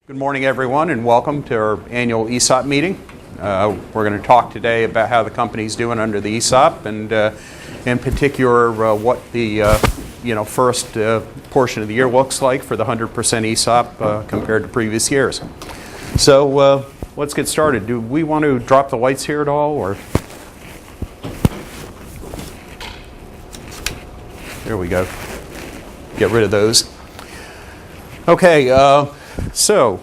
Good morning, everyone, and welcome to our annual ESOP meeting. We're going to talk today about how the company's doing under the ESOP, and in particular, what the first portion of the year looks like for the 100% ESOP compared to previous years. So let's get started. Do we want to drop the lights here at all, or? There we go. Get rid of those. Okay. So,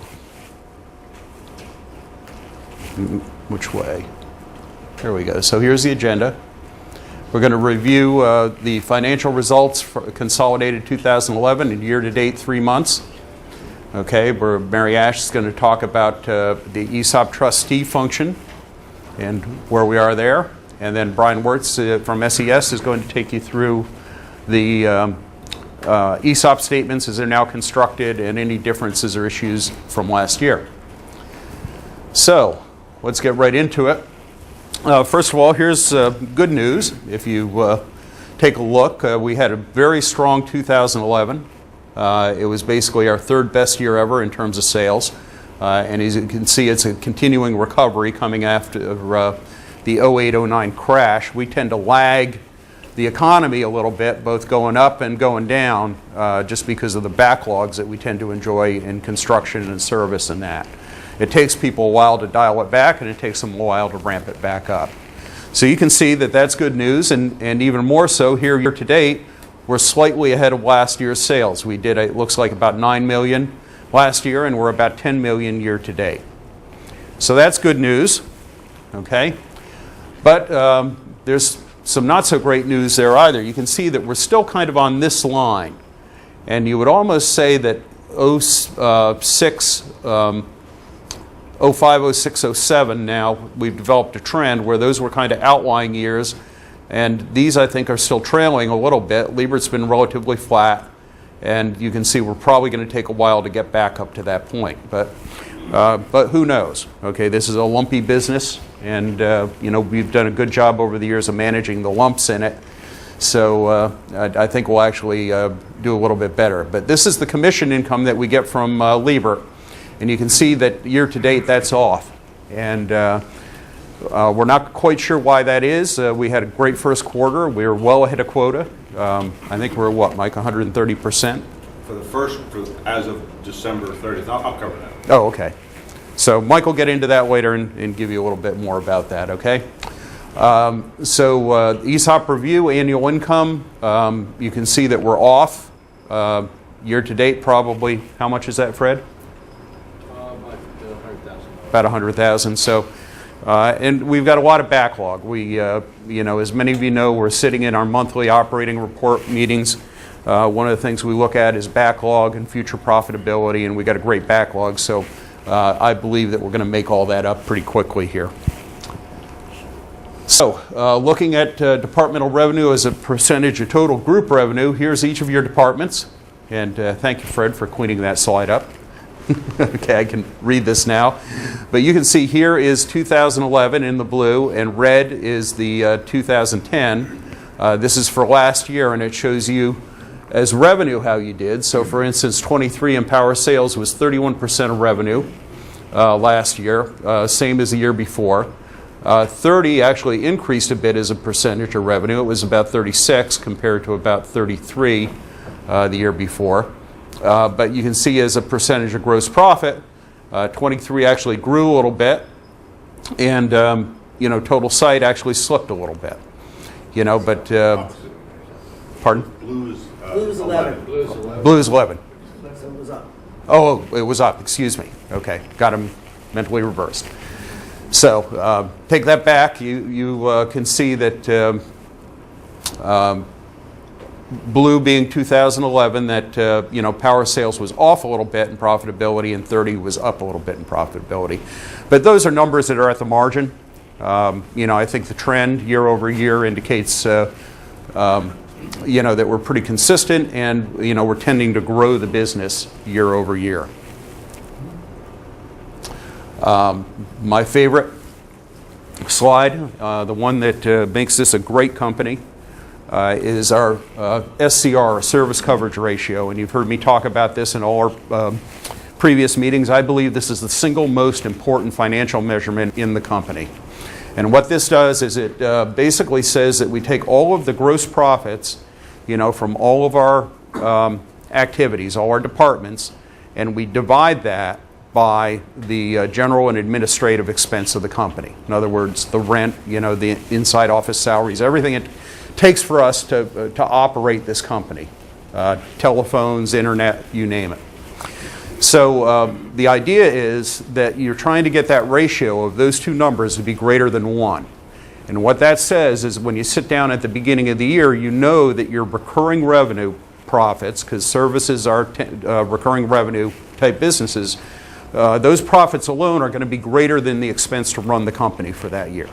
which way? There we go. So here's the agenda. We're going to review the financial results for consolidated 2011 and year-to-date 3 months. Okay, where Mary Ash is going to talk about the ESOP trustee function and where we are there. And then Brian Wirtz from SES is going to take you through the ESOP statements as they're now constructed and any differences or issues from last year. So let's get right into it. First of all, here's good news. If you take a look, we had a very strong 2011. It was basically our third best year ever in terms of sales. And as you can see, it's a continuing recovery coming after the 08-09 crash. We tend to lag the economy a little bit, both going up and going down, just because of the backlogs that we tend to enjoy in construction and service and that. It takes people a while to dial it back, and it takes them a while to ramp it back up. So you can see that that's good news, and even more so here year to date, we're slightly ahead of last year's sales. We did, it looks like about $9 million last year, and we're about $10 million year to date. So that's good news, okay? But there's some not so great news there either. You can see that we're still kind of on this line, and you would almost say that 05, 06, 07 now we've developed a trend where those were kind of outlying years, and these I think are still trailing a little bit. Liebert's been relatively flat, and you can see we're probably going to take a while to get back up to that point, but who knows? Okay, this is a lumpy business, and we've done a good job over the years of managing the lumps in it. So I think we'll actually do a little bit better. But this is the commission income that we get from Liebert, and you can see that year to date that's off, and we're not quite sure why that is. We had a great first quarter. We were well ahead of quota. I think we're what, Mike, 130%? As of December 30th. I'll cover that. Oh, okay. So Mike will get into that later and give you a little bit more about that, okay? ESOP review, annual income, you can see that we're off. Year to date, probably, how much is that, Fred? About 100,000. About 100,000. So, and we've got a lot of backlog. We, as many of you know, we're sitting in our monthly operating report meetings. One of the things we look at is backlog and future profitability, and we got a great backlog, so I believe that we're going to make all that up pretty quickly here. So, looking at departmental revenue as a percentage of total group revenue, here's each of your departments, and thank you, Fred, for cleaning that slide up. Okay, I can read this now. But you can see here is 2011 in the blue, and red is the 2010. This is for last year, and it shows you as revenue how you did. So for instance, 23 in power sales was 31% of revenue last year, same as the year before. 30 actually increased a bit as a percentage of revenue. It was about 36 compared to about 33 the year before. But you can see as a percentage of gross profit, 23 actually grew a little bit, and total site actually slipped a little bit. Pardon? Blues 11. Blues 11. So it was up. Oh, it was up. Excuse me. Okay, got them mentally reversed. So take that back. You can see that blue being 2011, that power sales was off a little bit in profitability, and 30 was up a little bit in profitability. But those are numbers that are at the margin. I think the trend year over year indicates that we're pretty consistent, and we're tending to grow the business year over year. My favorite slide, the one that makes this a great company, is our SCR, service coverage ratio, and you've heard me talk about this in all our previous meetings, I believe this is the single most important financial measurement in the company. And what this does is it basically says that we take all of the gross profits, from all of our activities, all our departments, and we divide that by the general and administrative expense of the company. In other words, the rent, the inside office salaries, everything it takes for us to operate this company. Telephones, internet, you name it. So the idea is that you're trying to get that ratio of those two numbers to be greater than 1. And what that says is when you sit down at the beginning of the year, you know that your recurring revenue profits, because services are recurring revenue type businesses, those profits alone are going to be greater than the expense to run the company for that year.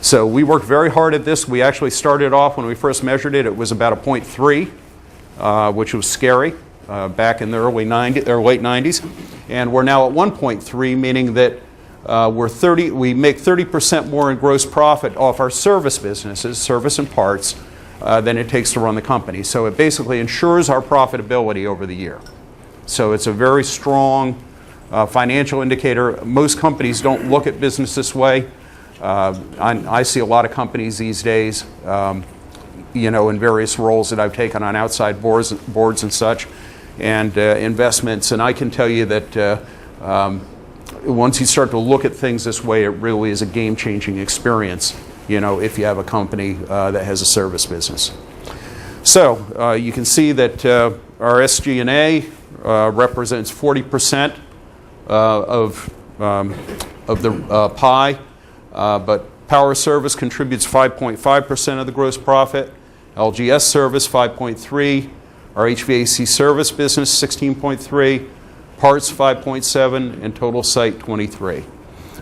So we worked very hard at this. We actually started off, when we first measured it, it was about a 0.3, which was scary back in the late 90s. And we're now at 1.3, meaning that we make 30% more in gross profit off our service businesses, service and parts, than it takes to run the company. So it basically ensures our profitability over the year. So it's a very strong financial indicator. Most companies don't look at business this way. I see a lot of companies these days, in various roles that I've taken on outside boards and such, and investments. And I can tell you that once you start to look at things this way, it really is a game-changing experience, if you have a company that has a service business. So you can see that our SG&A represents 40% of the pie, but Power Service contributes 5.5% of the gross profit, LGS Service 5.3%, our HVAC Service business 16.3%, Parts 5.7%, and Total Site 23%.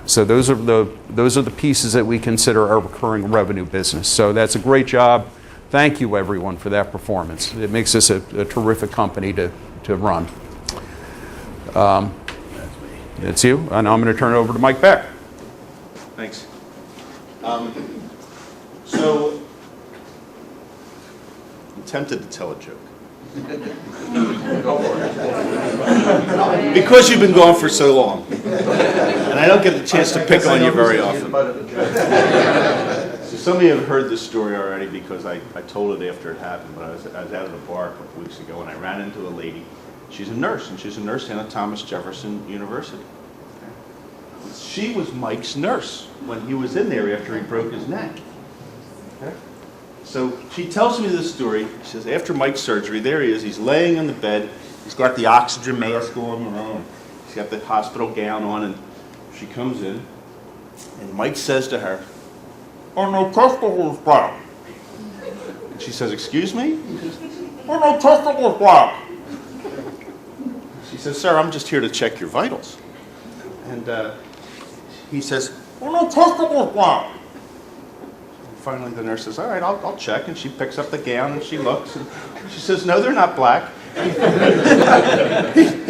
So those are the pieces that we consider our recurring revenue business. So that's a great job. Thank you, everyone, for that performance. It makes this a terrific company to run. That's you, and I'm going to turn it over to Mike Beck. Thanks. So, I'm tempted to tell a joke. Because you've been gone for so long, and I don't get the chance to pick on you very often. So some of you have heard this story already because I told it after it happened, but I was out at a bar a couple weeks ago and I ran into a lady. She's a nurse, and she's a nurse down at Thomas Jefferson University. She was Mike's nurse when he was in there after he broke his neck. Okay? So she tells me this story. She says, after Mike's surgery, there he is. He's laying on the bed. He's got the oxygen mask on. He's got the hospital gown on, and she comes in, and Mike says to her, "Oh, no testicles block." And she says, "Excuse me?" He says, "Oh, no testicles block." She says, "Sir, I'm just here to check your vitals." And he says, "Oh, no testicles block." Finally, the nurse says, "All right, I'll check." And she picks up the gown and she looks and she says, "No, they're not black." He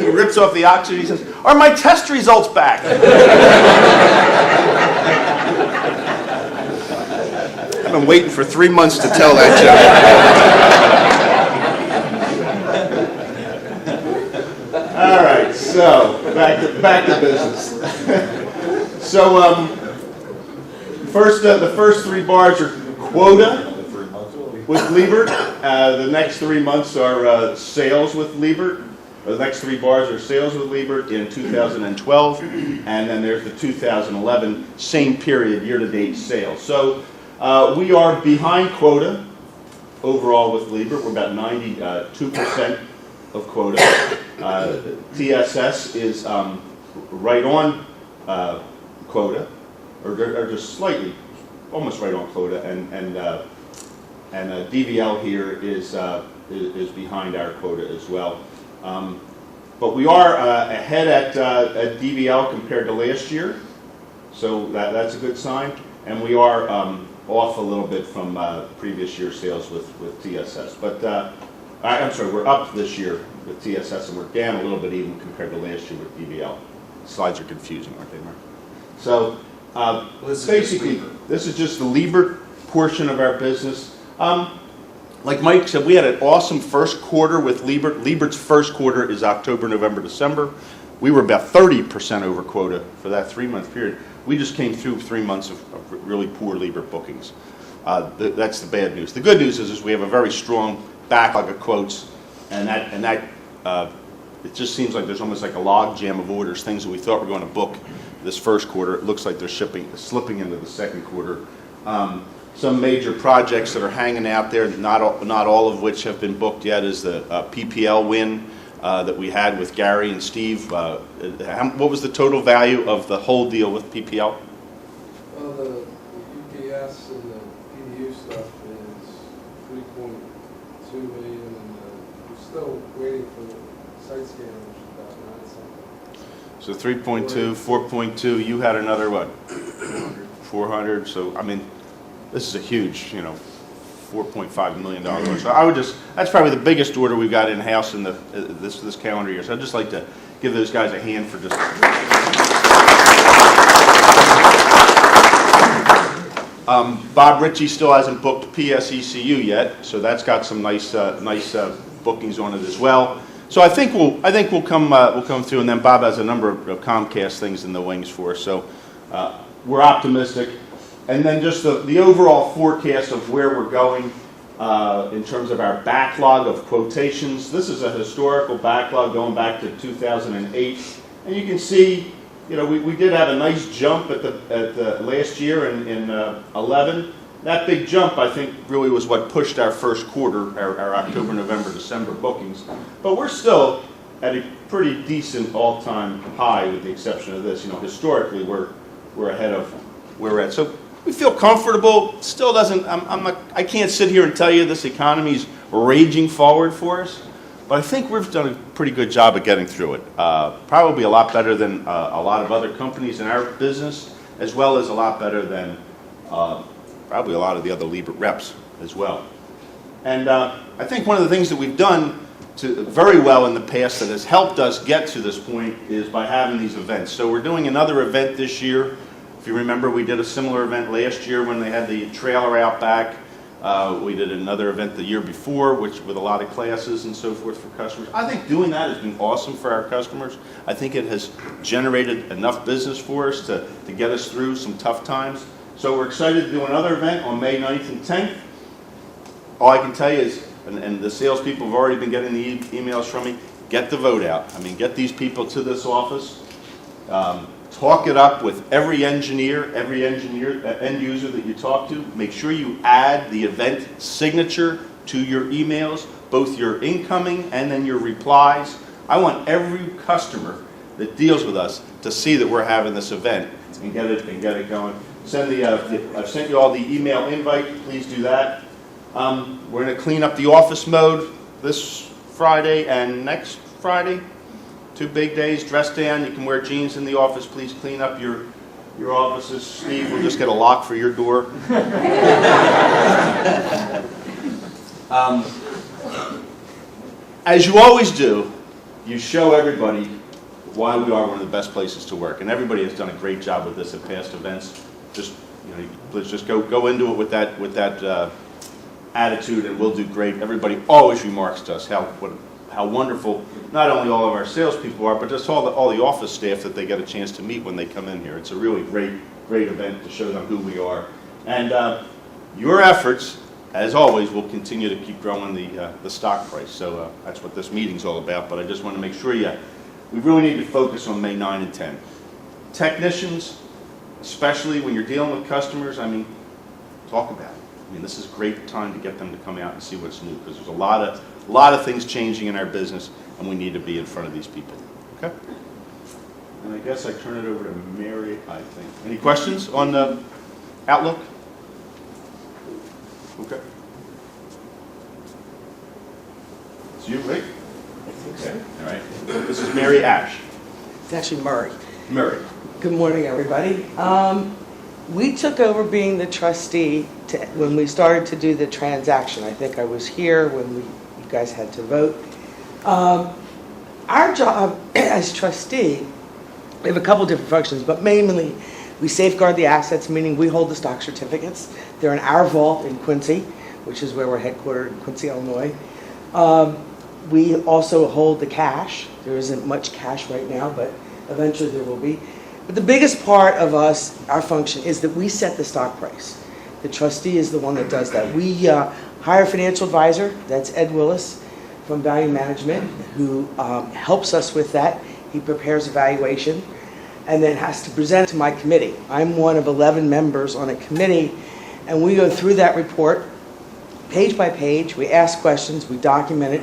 rips off the oxygen. He says, "Are my test results back?" I've been waiting for 3 months to tell that joke. All right, so back to business. So first, the first 3 bars are quota with Liebert. The next 3 months are sales with Liebert. The next 3 bars are sales with Liebert in 2012, and then there's the 2011 same period year-to-date sales. So we are behind quota overall with Liebert. We're about 92% of quota. TSS is right on quota, or just slightly, almost right on quota, and DVL here is behind our quota as well. But we are ahead at DVL compared to last year, so that's a good sign. And we are off a little bit from previous year sales with TSS. But I'm sorry, we're up this year with TSS, and we're down a little bit even compared to last year with DVL. Slides are confusing, aren't they, Mark? So basically, this is just the Liebert portion of our business. Like Mike said, we had an awesome first quarter with Liebert. Liebert's first quarter is October, November, December. We were about 30% over quota for that 3-month period. We just came through 3 months of really poor Liebert bookings. That's the bad news. The good news is we have a very strong backlog of quotes, and it just seems like there's almost like a log jam of orders, things that we thought were going to book this first quarter. It looks like they're slipping into the second quarter. Some major projects that are hanging out there, not all of which have been booked yet, is the PPL win that we had with Gary and Steve. What was the total value of the whole deal with PPL? Well, the UPS and the PDU stuff is 3.2 million, and we're still waiting for the site scanner, which is about 9 something. So 3.2, 4.2, you had another what? 400. So, I mean, this is a huge, $4.5 million order. So that's probably the biggest order we've got in-house in this calendar year. So I'd just like to give those guys a hand for just... Bob Ritchie still hasn't booked PSECU yet, so that's got some nice bookings on it as well. So I think we'll come through, and then Bob has a number of Comcast things in the wings for us. So we're optimistic. And then just the overall forecast of where we're going in terms of our backlog of quotations. This is a historical backlog going back to 2008. And you can see, we did have a nice jump at the last year in 11. That big jump, I think, really was what pushed our first quarter, our October, November, December bookings. But we're still at a pretty decent all-time high, with the exception of this. Historically, we're ahead of where we're at. So we feel comfortable. Still doesn't. I can't sit here and tell you this economy's raging forward for us, but I think we've done a pretty good job of getting through it. Probably a lot better than a lot of other companies in our business, as well as a lot better than probably a lot of the other Liebert reps as well. And I think one of the things that we've done very well in the past that has helped us get to this point is by having these events. So we're doing another event this year. If you remember, we did a similar event last year when they had the trailer out back. We did another event the year before, with a lot of classes and so forth for customers. I think doing that has been awesome for our customers. I think it has generated enough business for us to get us through some tough times. So we're excited to do another event on May 9th and 10th. All I can tell you is, and the salespeople have already been getting the emails from me, get the vote out. I mean, get these people to this office. Talk it up with every engineer, end user that you talk to. Make sure you add the event signature to your emails, both your incoming and then your replies. I want every customer that deals with us to see that we're having this event and get it going. I've sent you all the email invite. Please do that. We're going to clean up the office mode this Friday and next Friday. 2 big days. Dress down. You can wear jeans in the office. Please clean up your offices. Steve, we'll just get a lock for your door. As you always do, you show everybody why we are one of the best places to work, and everybody has done a great job with this at past events. Let's just go into it with that attitude, and we'll do great. Everybody always remarks to us how wonderful not only all of our salespeople are, but just all the office staff that they get a chance to meet when they come in here. It's a really great event to show them who we are. And your efforts, as always, will continue to keep growing the stock price. So that's what this meeting's all about. But I just want to make sure we really need to focus on May 9 and 10. Technicians, especially when you're dealing with customers, talk about it. This is a great time to get them to come out and see what's new, because there's a lot of things changing in our business, and we need to be in front of these people. Okay? And I guess I turn it over to Mary, I think. Any questions on the outlook? Okay. It's you, right? I think so. Okay. All right. This is Mary Ash. It's actually Murray. Murray. Good morning, everybody. We took over being the trustee when we started to do the transaction. I think I was here when you guys had to vote. Our job as trustee, we have a couple different functions, but mainly we safeguard the assets, meaning we hold the stock certificates. They're in our vault in Quincy. which is where we're headquartered in Quincy, Illinois. We also hold the cash. There isn't much cash right now, but eventually there will be. But the biggest part of our function is that we set the stock price. The trustee is the one that does that. We hire a financial advisor, that's Ed Willis from Value Management, who helps us with that. He prepares a valuation and then has to present it to my committee. I'm one of 11 members on a committee, and we go through that report page by page. We ask questions, we document it,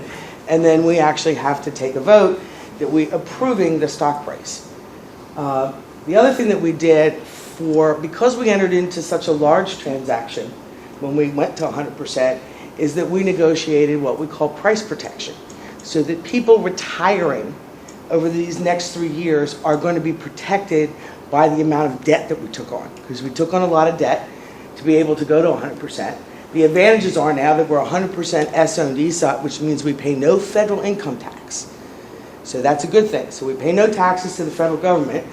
and then we actually have to take a vote that we're approving the stock price. The other thing that we did because we entered into such a large transaction when we went to 100%, is that we negotiated what we call price protection, so that people retiring over these next 3 years are going to be protected by the amount of debt that we took on, because we took on a lot of debt to be able to go to 100%. The advantages are now that we're 100% S-owned ESOP, which means we pay no federal income tax. So that's a good thing. So we pay no taxes to the federal government.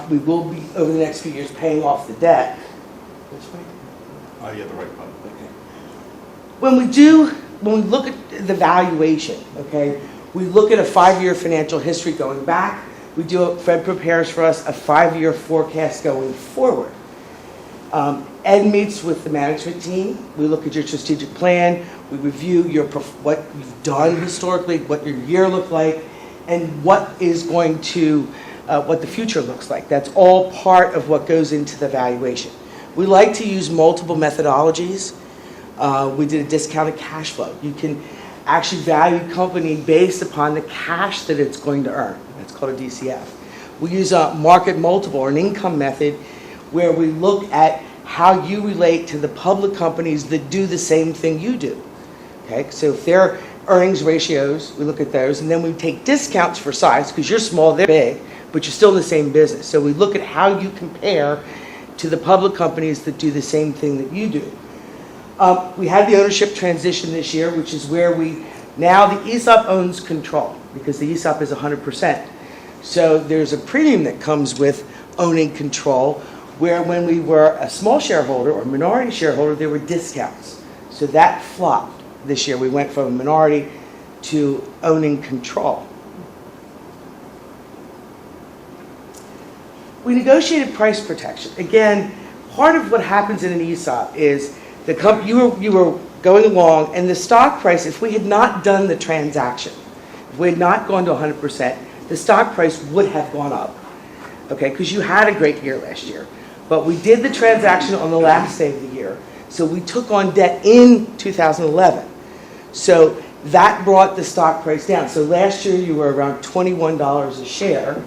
We will be, over the next few years, paying off the debt. Which way? Yeah, the right button. Okay. When we look at the valuation, okay, we look at a 5-year financial history going back. Fed prepares for us a 5-year forecast going forward. Ed meets with the management team. We look at your strategic plan. We review what you've done historically, what your year looked like, and what is going to, what the future looks like. That's all part of what goes into the valuation. We like to use multiple methodologies. We did a discounted cash flow. You can actually value a company based upon the cash that it's going to earn. That's called a DCF. We use a market multiple or an income method where we look at how you relate to the public companies that do the same thing you do. Okay, so if their earnings ratios, we look at those, and then we take discounts for size, because you're small, they're big, but you're still in the same business. So we look at how you compare to the public companies that do the same thing that you do. We had the ownership transition this year, which is where now the ESOP owns control, because the ESOP is 100%. So there's a premium that comes with owning control, where when we were a small shareholder or minority shareholder, there were discounts. So that flopped this year. We went from a minority to owning control. We negotiated price protection. Again, part of what happens in an ESOP is you were going along, and the stock price, if we had not done the transaction, if we had not gone to 100%, the stock price would have gone up, okay, because you had a great year last year. But we did the transaction on the last day of the year, so we took on debt in 2011. So that brought the stock price down. So last year you were around $21 a share.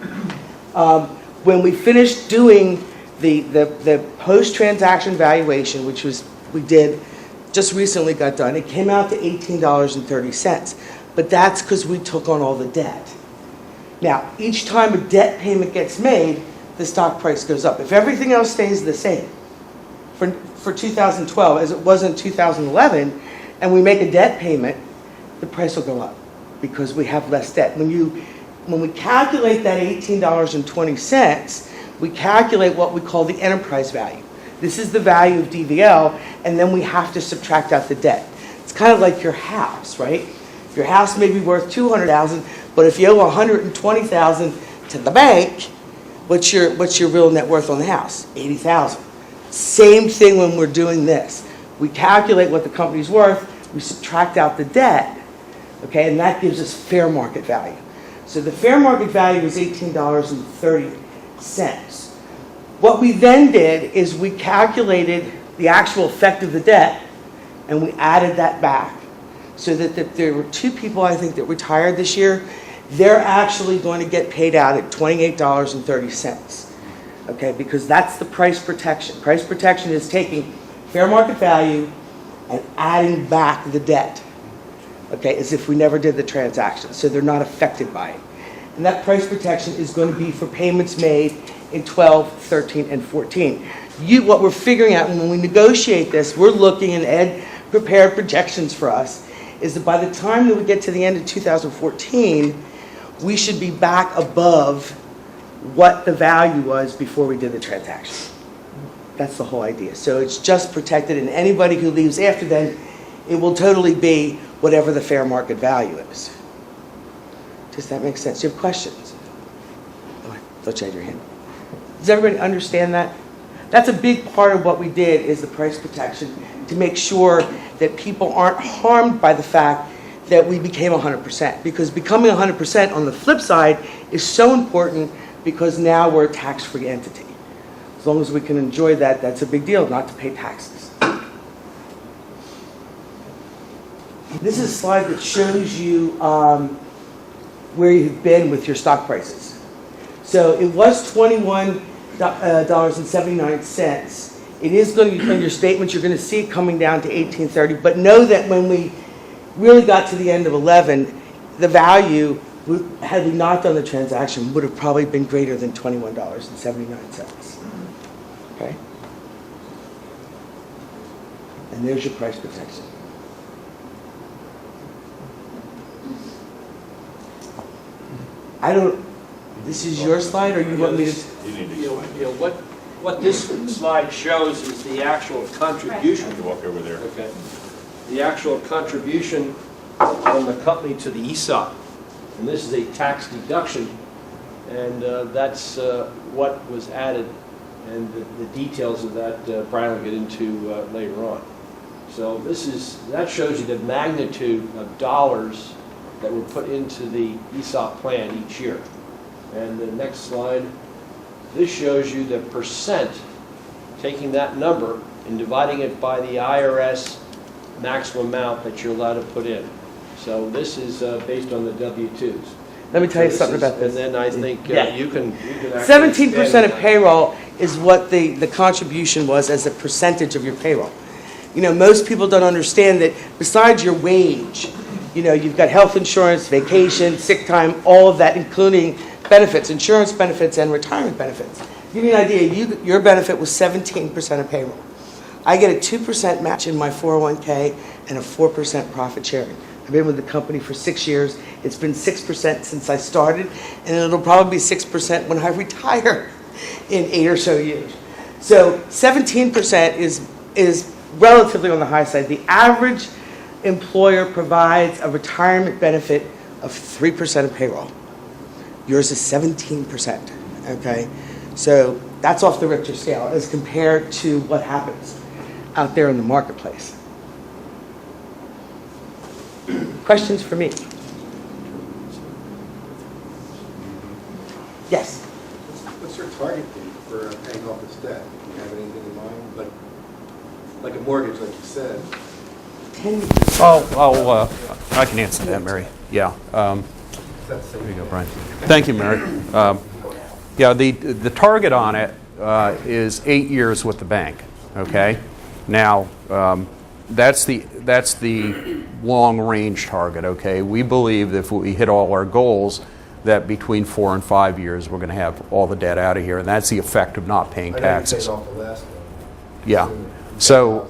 When we finished doing the post-transaction valuation, which we did just recently got done, it came out to $18.30. But that's because we took on all the debt. Now, each time a debt payment gets made, the stock price goes up. If everything else stays the same for 2012 as it was in 2011, and we make a debt payment, the price will go up because we have less debt. When we calculate that $18.20, we calculate what we call the enterprise value. This is the value of DVL, and then we have to subtract out the debt. It's kind of like your house, right? Your house may be worth $200,000, but if you owe $120,000 to the bank, what's your real net worth on the house? $80,000. Same thing when we're doing this. We calculate what the company's worth, we subtract out the debt, okay, and that gives us fair market value. So the fair market value is $18.30. What we then did is we calculated the actual effect of the debt, and we added that back, so that there were 2 people, I think, that retired this year. They're actually going to get paid out at $28.30, okay, because that's the price protection. Price protection is taking fair market value and adding back the debt, okay, as if we never did the transaction, so they're not affected by it. And that price protection is going to be for payments made in 12, 13, and 14. What we're figuring out when we negotiate this, we're looking, and Ed prepared projections for us, is that by the time that we get to the end of 2014, we should be back above what the value was before we did the transaction. That's the whole idea. So it's just protected, and anybody who leaves after then It will totally be whatever the fair market value is. Does that make sense? Do you have questions? Oh, I thought you had your hand. Does everybody understand that? That's a big part of what we did, is the price protection, to make sure that people aren't harmed by the fact that we became 100%. Because becoming 100% on the flip side is so important, because now we're a tax-free entity. As long as we can enjoy that, that's a big deal, not to pay taxes. This is a slide that shows you where you've been with your stock prices. So it was $21.79. It is going to be in your statements. You're going to see it coming down to $18.30. But know that when we really got to the end of 11, the value, had we not done the transaction, would have probably been greater than $21.79. Okay? And there's your price protection. This is your slide, or you want me to? You need to You know, explain. what this slide shows is the actual contribution. You walk over there. Okay. The actual contribution from the company to the ESOP. And this is a tax deduction, and that's what was added, and the details of that Brian will get into later on. So that shows you the magnitude of dollars that were put into the ESOP plan each year. And the next slide, this shows you the percent, taking that number and dividing it by the IRS maximum amount that you're allowed to put in. So this is based on the W-2s. Let me tell you something about this. And then I think Yeah. you can actually 17% of expand payroll is what the contribution was as a percentage of your payroll. You know, most people don't understand that besides your wage, you know, you've got health insurance, vacation, sick time, all of that, including benefits, insurance benefits and retirement benefits. To give you an idea, your benefit was 17% of payroll. I get a 2% match in my 401k and a 4% profit sharing. I've been with the company for 6 years. It's been 6% since I started, and it'll probably be 6% when I retire in 8 or so years. So 17% is relatively on the high side. The average employer provides a retirement benefit of 3% of payroll. Yours is 17%, okay? So that's off the Richter scale as compared to what happens out there in the marketplace. Questions for me? Yes? What's your target date for paying off this debt? Do you have anything in mind? Like a mortgage, like you said. 10 years. I can answer that, Mary. Yeah. That's There you go, Brian. Thank you, Mary. Yeah, the target on it is 8 years with the bank, okay? Now, that's the long-range target, okay? We believe that if we hit all our goals, that between 4 and 5 years, we're going to have all the debt out of here, and that's the effect of not paying taxes. I know you paid off the last one. Yeah. So,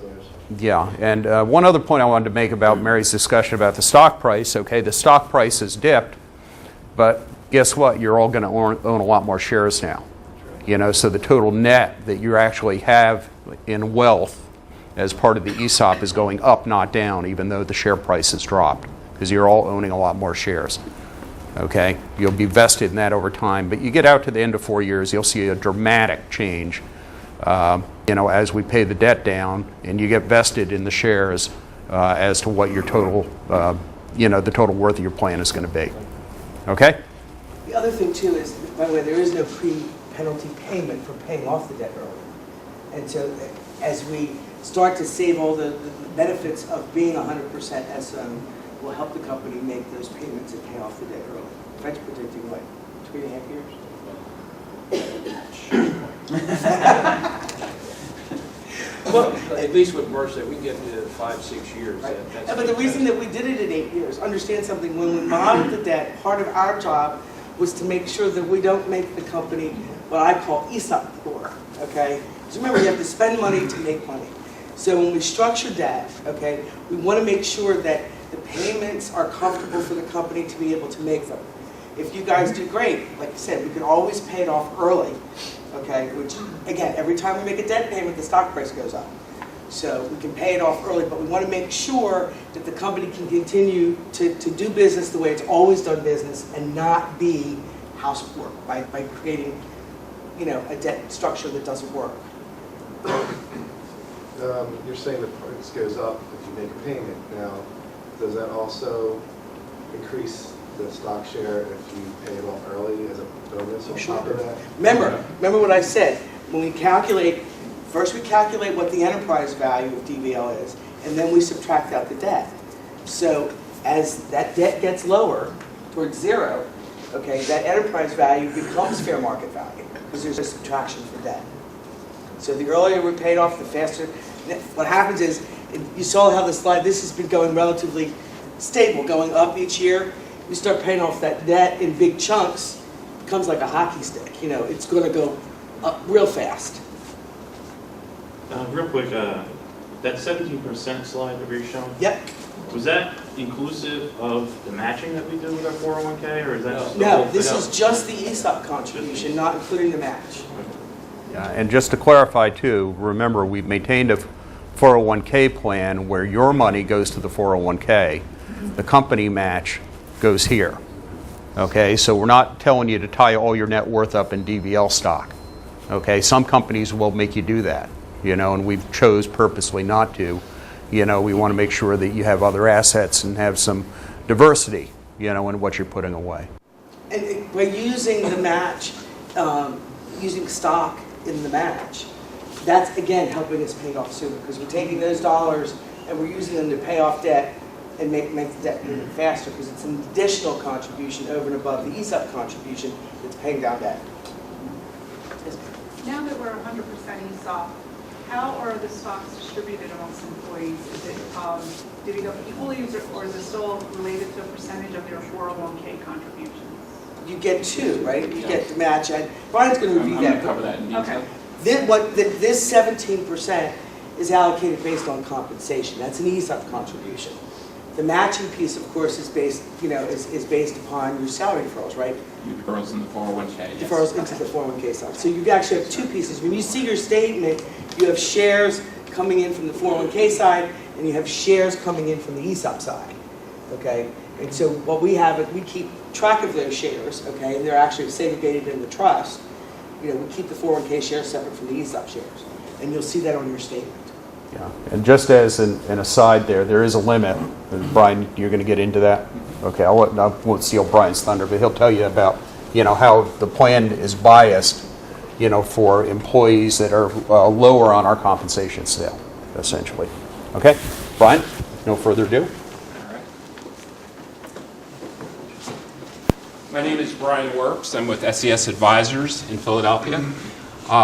yeah, and one other point I wanted to make about Mary's discussion about the stock price, okay, the stock price has dipped, but guess what? You're all going to own a lot more shares now. You know, so the total net that you actually have in wealth as part of the ESOP is going up, not down, even though the share price has dropped, because you're all owning a lot more shares. Okay? You'll be vested in that over time, but you get out to the end of 4 years, you'll see a dramatic change, you know, as we pay the debt down, and you get vested in the shares as to what your total, you know, the total worth of your plan is going to be. Okay? The other thing too is, by the way, there is no pre-penalty payment for paying off the debt early. And so as we start to save all the benefits of being 100% SM, will help the company make those payments and pay off the debt early. Fed's predicting what, 3.5 years? Well, at least with Mercer, we can get to 5-6 years. Right. That's Yeah, but the reason that we did it at 8 years, understand something, when we modeled the debt, part of our job was to make sure that we don't make the company what I call ESOP poor, okay? Because remember, you have to spend money to make money. So when we structure debt, okay, we want to make sure that the payments are comfortable for the company to be able to make them. If you guys do great, like you said, we can always pay it off early, okay? Which, again, every time we make a debt payment, the stock price goes up. So we can pay it off early, but we want to make sure that the company can continue to do business the way it's always done business and not be housework by creating, a debt structure that doesn't work. You're saying the price goes up if you make a payment. Now, does that also increase the stock share if you pay it off early as a bonus on top of that? Remember what I said. When we calculate, first we calculate what the enterprise value of DVL is, and then we subtract out the debt. So as that debt gets lower towards zero, okay, that enterprise value becomes fair market value because there's a subtraction for debt. So the earlier we pay it off, the faster. What happens is, you saw how the slide, this has been going relatively stable, going up each year. You start paying off that debt in big chunks, it becomes like a hockey stick. It's going to go up real fast. Real quick, that 17% slide that we were showing, Yep. was that inclusive of the matching that we do with our 401k, or is that just the No, whole thing? this is just the ESOP contribution, not including the match. Yeah, and just to clarify too, remember, we've maintained a 401k plan where your money goes to the 401k, the company match goes here. Okay, so we're not telling you to tie all your net worth up in DVL stock. Okay, some companies will make you do that, and we've chose purposely not to. We want to make sure that you have other assets and have some diversity, in what you're putting away. And by using the match, using stock in the match, that's again helping us pay off sooner because we're taking those dollars and we're using them to pay off debt and make the debt payment faster because it's an additional contribution over and above the ESOP contribution that's paying down debt. Yes, ma'am. Now that we're 100% ESOP, how are the stocks distributed amongst employees? Is it, do we go equally, or is it still related to a percentage of their 401k contributions? You get two, right? You get the match, and Brian's going to review I'm that. going to cover that in detail. Okay. This 17% is allocated based on compensation. That's an ESOP contribution. The matching piece, of course, is based, is based upon your salary deferrals, right? Deferrals in the 401k. Yes. Deferrals into the 401k side. So you actually have two pieces. When you see your statement, you have shares coming in from the 401k side, and you have shares coming in from the ESOP side. Okay? And so what we have is we keep track of those shares, okay, and they're actually segregated in the trust. We keep the 401k shares separate from the ESOP shares, and you'll see that on your statement. Yeah, and just as an aside there is a limit. And Brian, you're going to get into that? Okay, I won't steal Brian's thunder, but he'll tell you about, how the plan is biased, for employees that are lower on our compensation scale, essentially. Okay, Brian, no further ado. All right. My name is Brian Werps. I'm with SES Advisors in Philadelphia.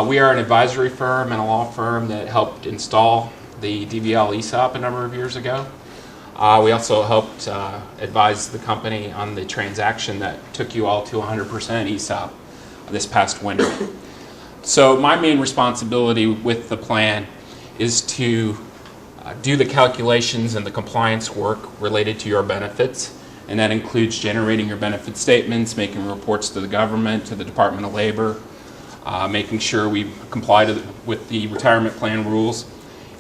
We are an advisory firm and a law firm that helped install the DVL ESOP a number of years ago. We also helped advise the company on the transaction that took you all to 100% ESOP this past winter. So my main responsibility with the plan is to do the calculations and the compliance work related to your benefits, and that includes generating your benefit statements, making reports to the government, to the Department of Labor, making sure we comply with the retirement plan rules,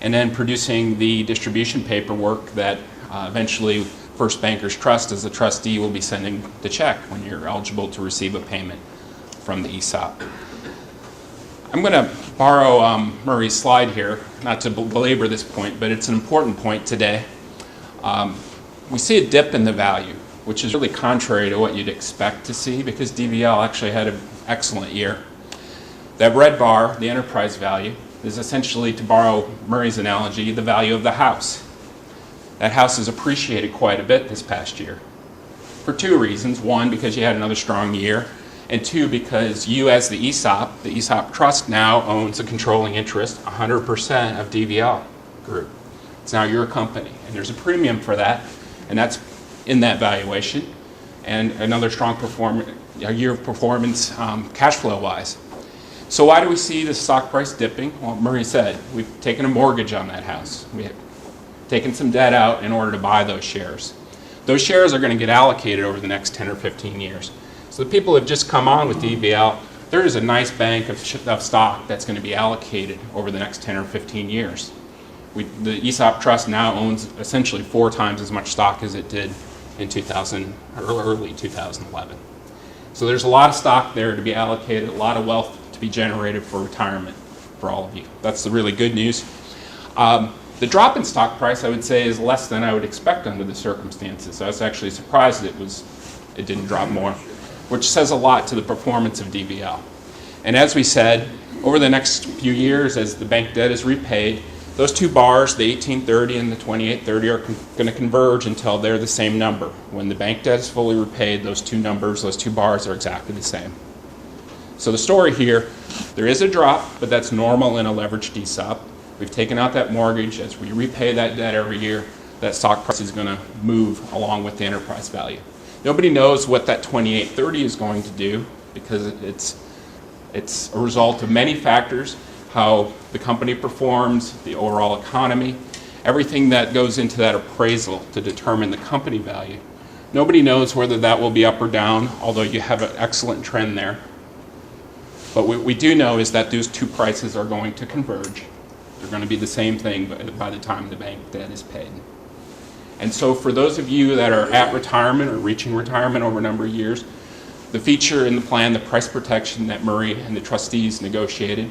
and then producing the distribution paperwork that eventually First Bankers Trust, as the trustee, will be sending the check when you're eligible to receive a payment from the ESOP. I'm going to borrow Murray's slide here, not to belabor this point, but it's an important point today. We see a dip in the value, which is really contrary to what you'd expect to see because DVL actually had an excellent year. That red bar, the enterprise value, is essentially, to borrow Murray's analogy, the value of the house. That house has appreciated quite a bit this past year for two reasons. One, because you had another strong year, and two, because you as the ESOP trust now owns a controlling interest, 100% of DVL Group. It's now your company, and there's a premium for that, and that's in that valuation, and another strong a year of performance cash flow wise. So why do we see the stock price dipping? Well, Murray said, we've taken a mortgage on that house. We have taken some debt out in order to buy those shares. Those shares are going to get allocated over the next 10 or 15 years. So the people who have just come on with DVL, there is a nice bank of stock that's going to be allocated over the next 10 or 15 years. The ESOP Trust now owns essentially 4 times as much stock as it did in early 2011. So there's a lot of stock there to be allocated, a lot of wealth to be generated for retirement for all of you. That's the really good news. The drop in stock price, I would say, is less than I would expect under the circumstances. I was actually surprised it didn't drop more, which says a lot to the performance of DVL. And as we said, over the next few years, as the bank debt is repaid, those 2 bars, the 1830 and the 2830, are going to converge until they're the same number. When the bank debt is fully repaid, those 2 numbers, those 2 bars are exactly the same. So the story here, there is a drop, but that's normal in a leveraged ESOP. We've taken out that mortgage. As we repay that debt every year, that stock price is going to move along with the enterprise value. Nobody knows what that 2830 is going to do because it's a result of many factors, how the company performs, the overall economy, everything that goes into that appraisal to determine the company value. Nobody knows whether that will be up or down, although you have an excellent trend there. But what we do know is that those 2 prices are going to converge. They're going to be the same thing by the time the bank debt is paid. And so for those of you that are at retirement or reaching retirement over a number of years, the feature in the plan, the price protection that Murray and the trustees negotiated,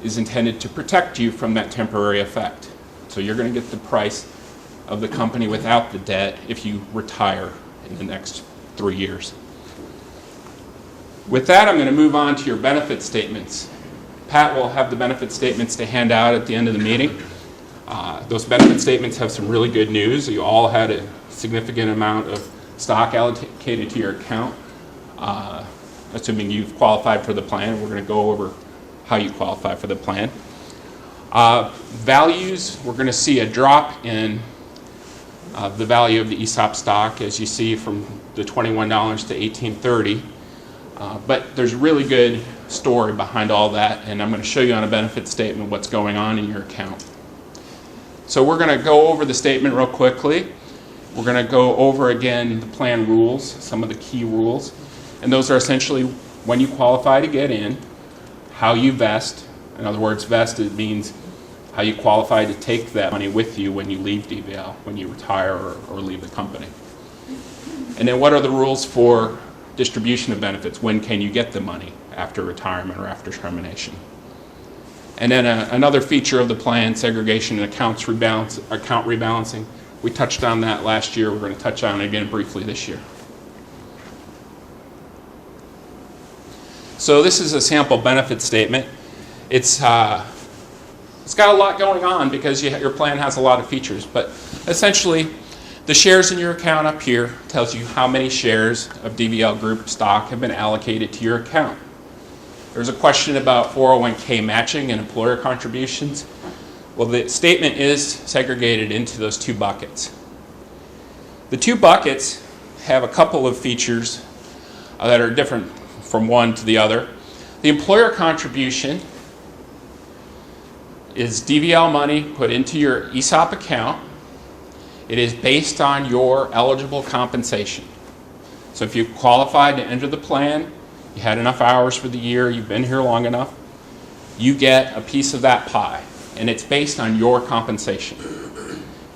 is intended to protect you from that temporary effect. So you're going to get the price of the company without the debt if you retire in the next 3 years. With that, I'm going to move on to your benefit statements. Pat will have the benefit statements to hand out at the end of the meeting. Those benefit statements have some really good news. You all had a significant amount of stock allocated to your account. Assuming you've qualified for the plan, we're going to go over how you qualify for the plan. Values, we're going to see a drop in the value of the ESOP stock, as you see from the $21 to $18.30. But there's a really good story behind all that, and I'm going to show you on a benefit statement what's going on in your account. So we're going to go over the statement real quickly. We're going to go over again the plan rules, some of the key rules. And those are essentially when you qualify to get in, how you vest. In other words, vested means how you qualify to take that money with you when you leave DVL, when you retire or leave the company. And then what are the rules for distribution of benefits? When can you get the money after retirement or after termination? And then another feature of the plan, segregation and account rebalancing. We touched on that last year. We're going to touch on it again briefly this year. So this is a sample benefit statement. It's got a lot going on because your plan has a lot of features. But essentially, the shares in your account up here tells you how many shares of DVL Group stock have been allocated to your account. There's a question about 401k matching and employer contributions. Well, the statement is segregated into those 2 buckets. The 2 buckets have a couple of features that are different from one to the other. The employer contribution is DVL money put into your ESOP account. It is based on your eligible compensation. So if you qualified to enter the plan, you had enough hours for the year, you've been here long enough, you get a piece of that pie, and it's based on your compensation.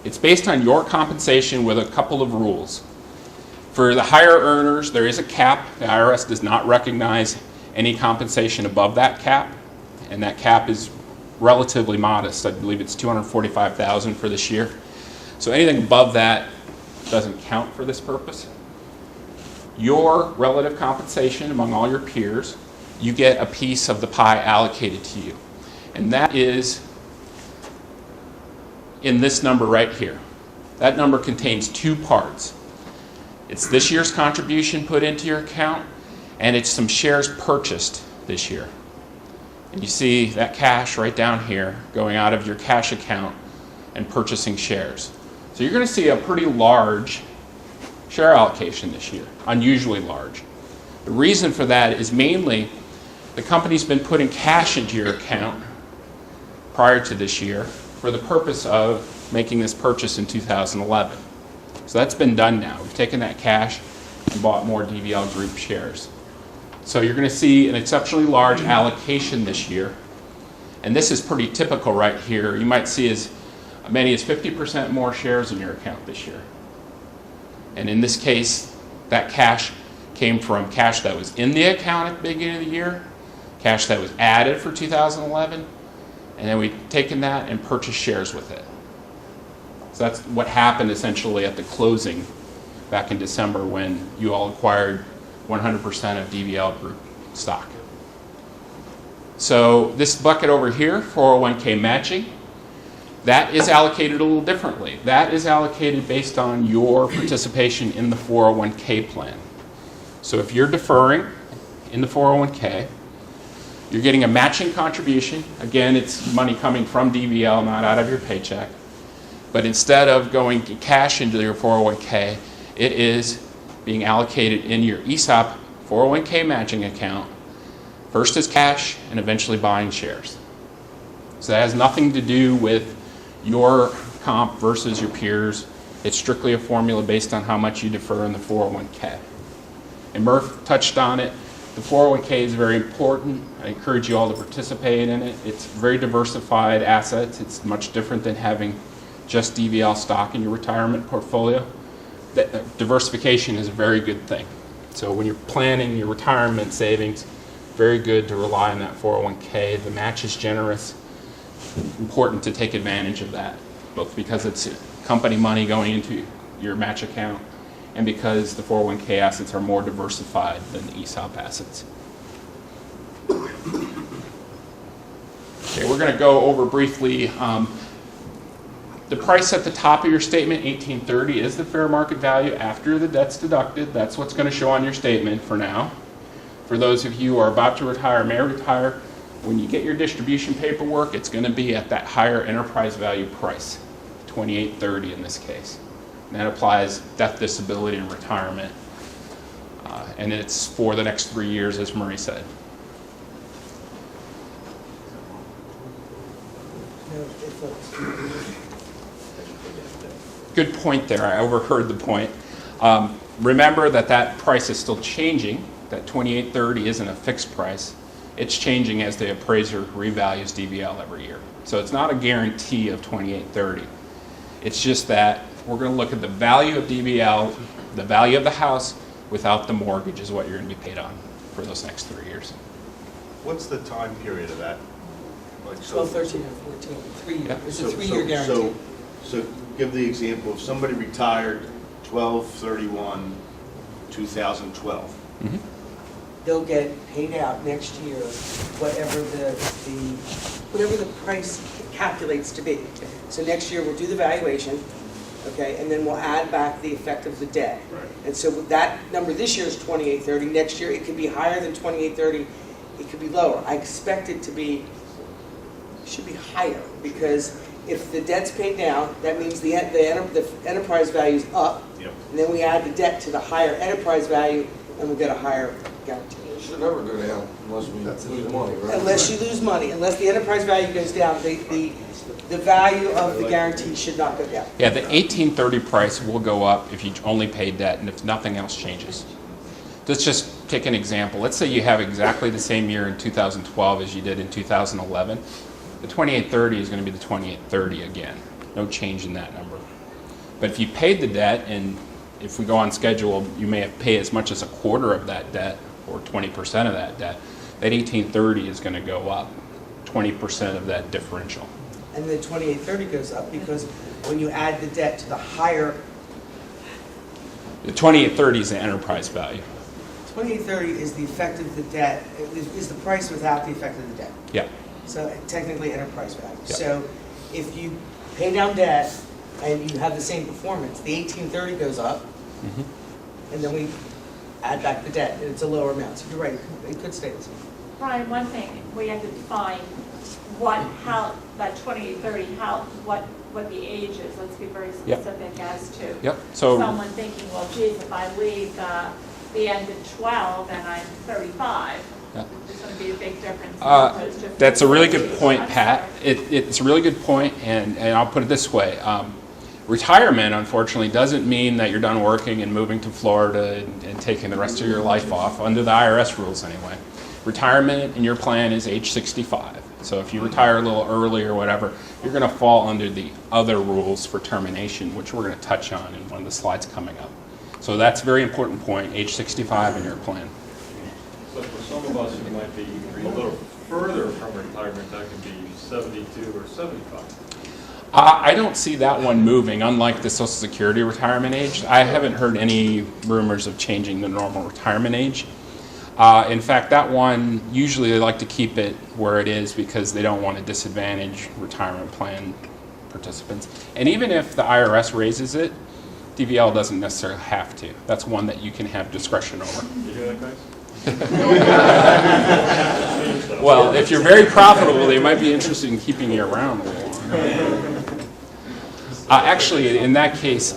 It's based on your compensation with a couple of rules. For the higher earners, there is a cap. The IRS does not recognize any compensation above that cap, and that cap is relatively modest. I believe it's $245,000 for this year. So anything above that doesn't count for this purpose. Your relative compensation among all your peers, you get a piece of the pie allocated to you. And that is in this number right here. That number contains 2 parts. It's this year's contribution put into your account, and it's some shares purchased this year. And you see that cash right down here going out of your cash account and purchasing shares. So you're going to see a pretty large share allocation this year, unusually large. The reason for that is mainly the company's been putting cash into your account prior to this year for the purpose of making this purchase in 2011. So that's been done now. We've taken that cash and bought more DVL Group shares. So you're going to see an exceptionally large allocation this year. And this is pretty typical right here. You might see as many as 50% more shares in your account this year. And in this case, that cash came from cash that was in the account at the beginning of the year, cash that was added for 2011, and then we've taken that and purchased shares with it. So that's what happened essentially at the closing back in December when you all acquired 100% of DVL Group stock. So this bucket over here, 401k matching, that is allocated a little differently. That is allocated based on your participation in the 401k plan. So if you're deferring in the 401k, you're getting a matching contribution. Again, it's money coming from DVL, not out of your paycheck. But instead of going cash into your 401k, it is being allocated in your ESOP 401k matching account, first as cash and eventually buying shares. So that has nothing to do with your comp versus your peers. It's strictly a formula based on how much you defer in the 401k. And Murph touched on it. The 401k is very important. I encourage you all to participate in it. It's very diversified assets. It's much different than having just DVL stock in your retirement portfolio. Diversification is a very good thing. So when you're planning your retirement savings, very good to rely on that 401k. The match is generous. Important to take advantage of that, both because it's company money going into your match account and because the 401k assets are more diversified than the ESOP assets. Okay, we're going to go over briefly. The price at the top of your statement, $18.30, is the fair market value after the debt's deducted. That's what's going to show on your statement for now. For those of you who are about to retire, may retire, when you get your distribution paperwork, it's going to be at that higher enterprise value price, $28.30 in this case. And that applies death, disability, and retirement. And it's for the next 3 years, as Marie said. Good point there. I overheard the point. Remember that price is still changing. That $28.30 isn't a fixed price. It's changing as the appraiser revalues DVL every year. So it's not a guarantee of $28.30. It's just that we're going to look at the value of DVL, the value of the house, without the mortgage is what you're going to be paid on for those next 3 years. What's the time period of that? Like, 12, 13, and 14, 3 years. Yeah. It's a 3-year guarantee. So give the example, if somebody retired 12/31/2012, They'll get paid out next year whatever the price calculates to be. So next year we'll do the valuation, okay, and then we'll add back the effect of the debt. Right. And so that number this year is $28.30. Next year it could be higher than $28.30. It could be lower. I expect it to be, should be higher because if the debt's paid down, that means the enterprise value is up. Yep. And then we add the debt to the higher enterprise value, and we'll get a higher guarantee. It should never go down unless we lose money, right? Unless you lose money, unless the enterprise value goes down, the value of the guarantee should not go down. Yeah, the $18.30 price will go up if you only pay debt and if nothing else changes. Let's just take an example. Let's say you have exactly the same year in 2012 as you did in 2011. The $28.30 is going to be the $28.30 again. No change in that number. But if you paid the debt, and if we go on schedule, you may have paid as much as a quarter of that debt or 20% of that debt, that $18.30 is going to go up 20% of that differential. And then $28.30 goes up because when you add the debt to the higher, The $28.30 is the enterprise value. $28.30 is the effect of the debt, is the price without the effect of the debt. Yeah. So technically enterprise value. Yep. So if you pay down debt and you have the same performance, the $18.30 goes up, and then we add back the debt, and it's a lower amount. So you're right, it could stay the same. Brian, one thing, we have to define how, that 2830, what the age is. Let's be very Yep. specific as to Yep. So someone thinking, well, geez, if I leave the end of 12 and I'm 35, Yeah. there's going to be a big difference. as opposed to That's a really good 50. point, I'm Pat. sorry. It's a really good point, and I'll put it this way. Retirement, unfortunately, doesn't mean that you're done working and moving to Florida and taking the rest of your life off, under the IRS rules anyway. Retirement in your plan is age 65. So if you retire a little early or whatever, you're going to fall under the other rules for termination, which we're going to touch on in one of the slides coming up. So that's a very important point, age 65 in your plan. But for some of us who might be a little further from retirement, that could be 72 or 75. I don't see that one moving, unlike the Social Security retirement age. I haven't heard any rumors of changing the normal retirement age. In fact, that one, usually they like to keep it where it is because they don't want to disadvantage retirement plan participants. And even if the IRS raises it, DVL doesn't necessarily have to. That's one that you can have discretion over. You hear that, guys? Well, if you're very profitable, they might be interested in keeping you around a little longer. Actually, in that case,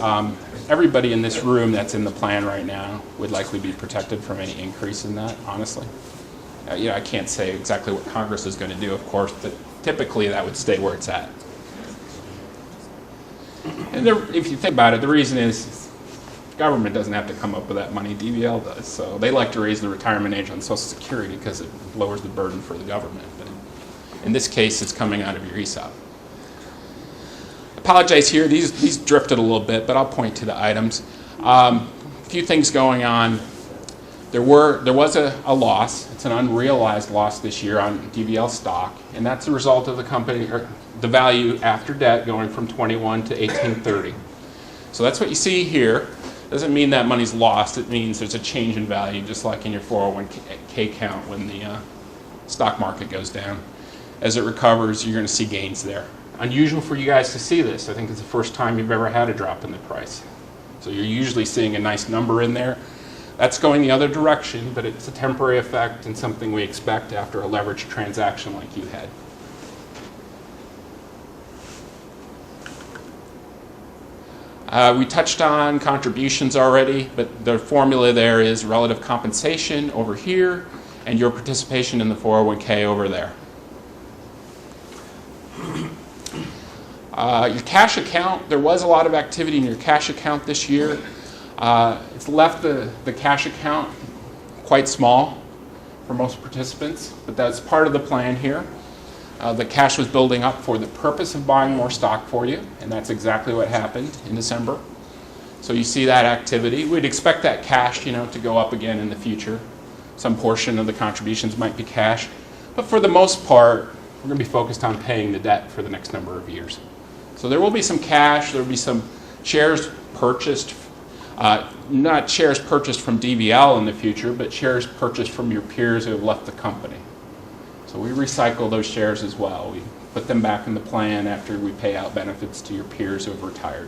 everybody in this room that's in the plan right now would likely be protected from any increase in that, honestly. I can't say exactly what Congress is going to do, of course, but typically that would stay where it's at. And if you think about it, the reason is government doesn't have to come up with that money, DVL does. So they like to raise the retirement age on Social Security because it lowers the burden for the government. But in this case, it's coming out of your ESOP. Apologize here, these drifted a little bit, but I'll point to the items. A few things going on. There was a loss. It's an unrealized loss this year on DVL stock, and that's a result of the company, or the value after debt going from 21 to 1830. So that's what you see here. Doesn't mean that money's lost. It means there's a change in value, just like in your 401k count when the stock market goes down. As it recovers, you're going to see gains there. Unusual for you guys to see this. I think it's the first time you've ever had a drop in the price. So you're usually seeing a nice number in there. That's going the other direction, but it's a temporary effect and something we expect after a leveraged transaction like you had. We touched on contributions already, but the formula there is relative compensation over here and your participation in the 401k over there. Your cash account, there was a lot of activity in your cash account this year. It's left the cash account quite small for most participants, but that's part of the plan here. The cash was building up for the purpose of buying more stock for you, and that's exactly what happened in December. So you see that activity. We'd expect that cash, to go up again in the future. Some portion of the contributions might be cash, but for the most part, we're going to be focused on paying the debt for the next number of years. So there will be some cash, there will be some shares purchased, not shares purchased from DVL in the future, but shares purchased from your peers who have left the company. So we recycle those shares as well. We put them back in the plan after we pay out benefits to your peers who have retired.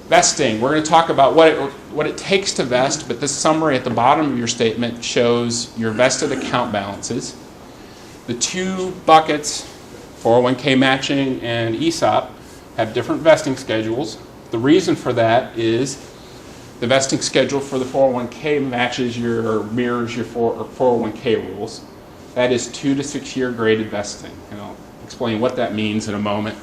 Vesting, we're going to talk about what it takes to vest, but this summary at the bottom of your statement shows your vested account balances. The two buckets, 401k matching and ESOP, have different vesting schedules. The reason for that is the vesting schedule for the 401k mirrors your 401k rules. That is 2 to 6 year graded vesting, and I'll explain what that means in a moment.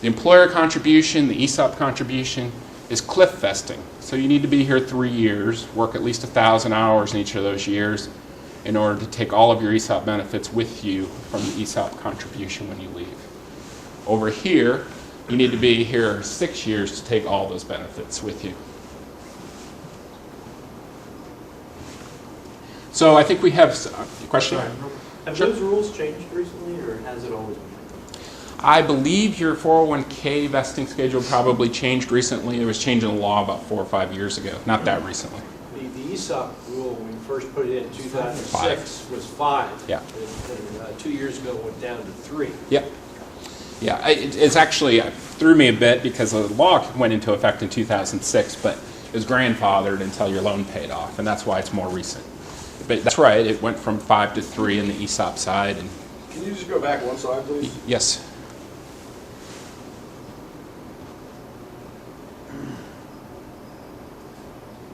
The employer contribution, the ESOP contribution, is cliff vesting. So you need to be here 3 years, work at least 1,000 hours in each of those years in order to take all of your ESOP benefits with you from the ESOP contribution when you leave. Over here, you need to be here 6 years to take all those benefits with you. So I think we have a question. Have those rules changed recently, or has it always been? I believe your 401k vesting schedule probably changed recently. It was changed in the law about 4 or 5 years ago, not that recently. The ESOP rule, when we first put it in 2006, was 5. Yeah. And 2 years ago, it went down to 3. Yep. Yeah, it's actually threw me a bit because the law went into effect in 2006, but it was grandfathered until your loan paid off, and that's why it's more recent. But that's right, it went from 5 to 3 in the ESOP side. And Can you just go back one slide, please? yes.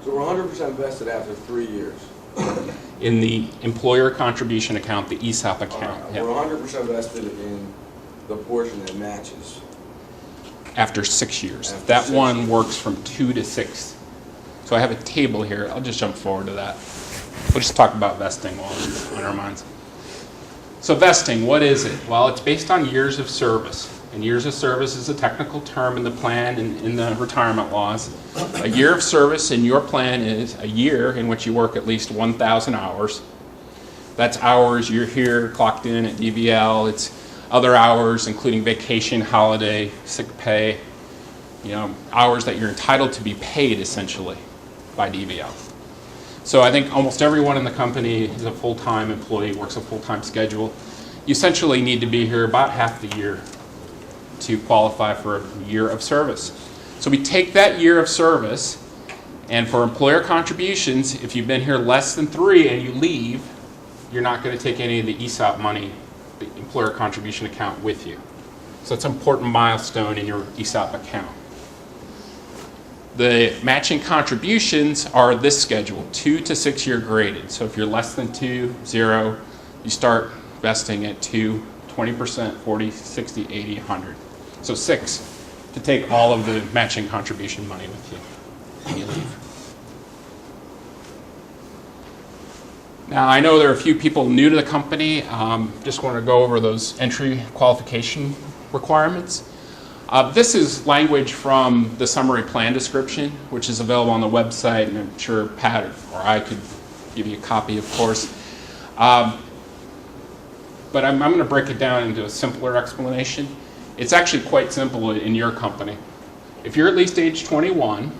So we're 100% vested after 3 years. In the employer contribution account, the ESOP account. All right, Yep. we're 100% vested in the portion that matches. After 6 years. After That 6 one works from 2 to 6. So I have a table here. I'll just jump forward to that. We'll just talk about vesting while it's on our minds. So vesting, what is it? Well, it's based on years of service. And years of service is a technical term in the plan and in the retirement laws. A year of service in your plan is a year in which you work at least 1,000 hours. That's hours you're here, clocked in at DVL. It's other hours, including vacation, holiday, sick pay, hours that you're entitled to be paid, essentially, by DVL. So I think almost everyone in the company is a full-time employee, works a full-time schedule. You essentially need to be here about half the year to qualify for a year of service. So we take that year of service, and for employer contributions, if you've been here less than 3 and you leave, you're not going to take any of the ESOP money, the employer contribution account, with you. So it's an important milestone in your ESOP account. The matching contributions are this schedule, 2 to 6 year graded. So if you're less than 2, 0, you start vesting at 2, 20%, 40, 60, 80, 100. So 6 to take all of the matching contribution money with you when you leave. Now, I know there are a few people new to the company. Just want to go over those entry qualification requirements. This is language from the summary plan description, which is available on the website, and I'm sure Pat or I could give you a copy, of course. But I'm going to break it down into a simpler explanation. It's actually quite simple in your company. If you're at least age 21,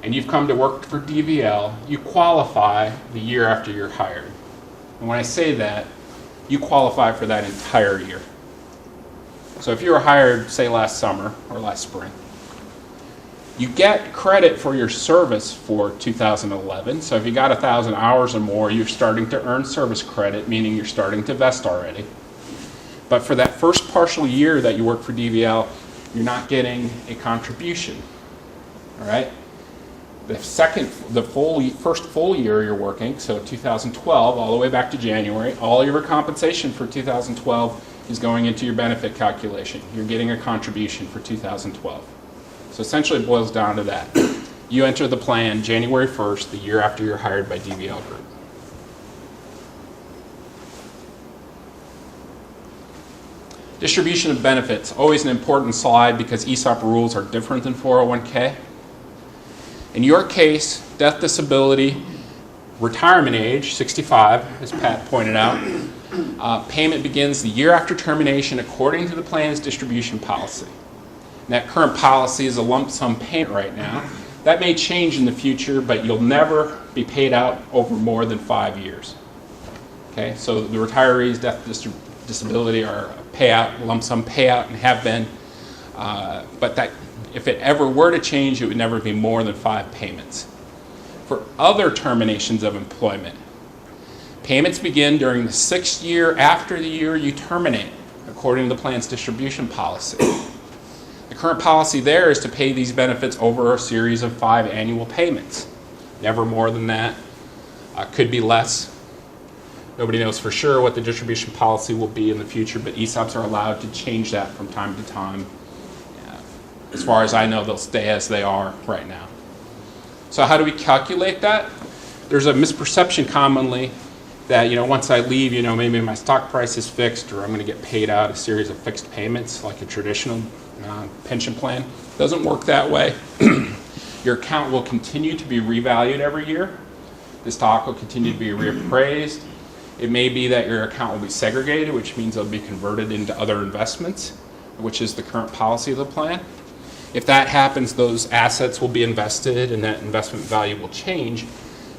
and you've come to work for DVL, you qualify the year after you're hired. And when I say that, you qualify for that entire year. So if you were hired, say, last summer or last spring, you get credit for your service for 2011. So if you got 1,000 hours or more, you're starting to earn service credit, meaning you're starting to vest already. But for that first partial year that you work for DVL, you're not getting a contribution. All right? The first full year you're working, so 2012, all the way back to January, all your compensation for 2012 is going into your benefit calculation. You're getting a contribution for 2012. So essentially it boils down to that. You enter the plan January 1st, the year after you're hired by DVL Group. Distribution of benefits, always an important slide because ESOP rules are different than 401k. In your case, death, disability, retirement age, 65, as Pat pointed out, payment begins the year after termination according to the plan's distribution policy. And that current policy is a lump sum payment right now. That may change in the future, but you'll never be paid out over more than 5 years. Okay, so the retirees' death, disability are a payout, lump sum payout, and have been, but that if it ever were to change, it would never be more than 5 payments. For other terminations of employment, payments begin during the 6th year after the year you terminate, according to the plan's distribution policy. The current policy there is to pay these benefits over a series of 5 annual payments. Never more than that. Could be less. Nobody knows for sure what the distribution policy will be in the future, but ESOPs are allowed to change that from time to time. As far as I know, they'll stay as they are right now. So how do we calculate that? There's a misperception commonly that, once I leave, maybe my stock price is fixed or I'm going to get paid out a series of fixed payments like a traditional pension plan. It doesn't work that way. Your account will continue to be revalued every year. The stock will continue to be reappraised. It may be that your account will be segregated, which means it'll be converted into other investments, which is the current policy of the plan. If that happens, those assets will be invested and that investment value will change.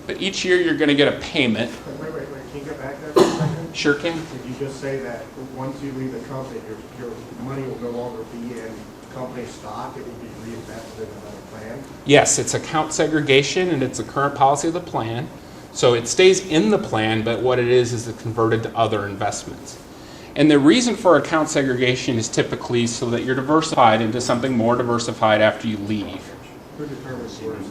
But each year you're going to get a payment. Wait. Can you get back there for a second? Sure can. Did you just say that once you leave the company, your money will no longer be in company stock, it will be reinvested in another plan? Yes, it's account segregation and it's the current policy of the plan. So it stays in the plan, but what it is it's converted to other investments. And the reason for account segregation is typically so that you're diversified into something more diversified after you leave. Who determines where it's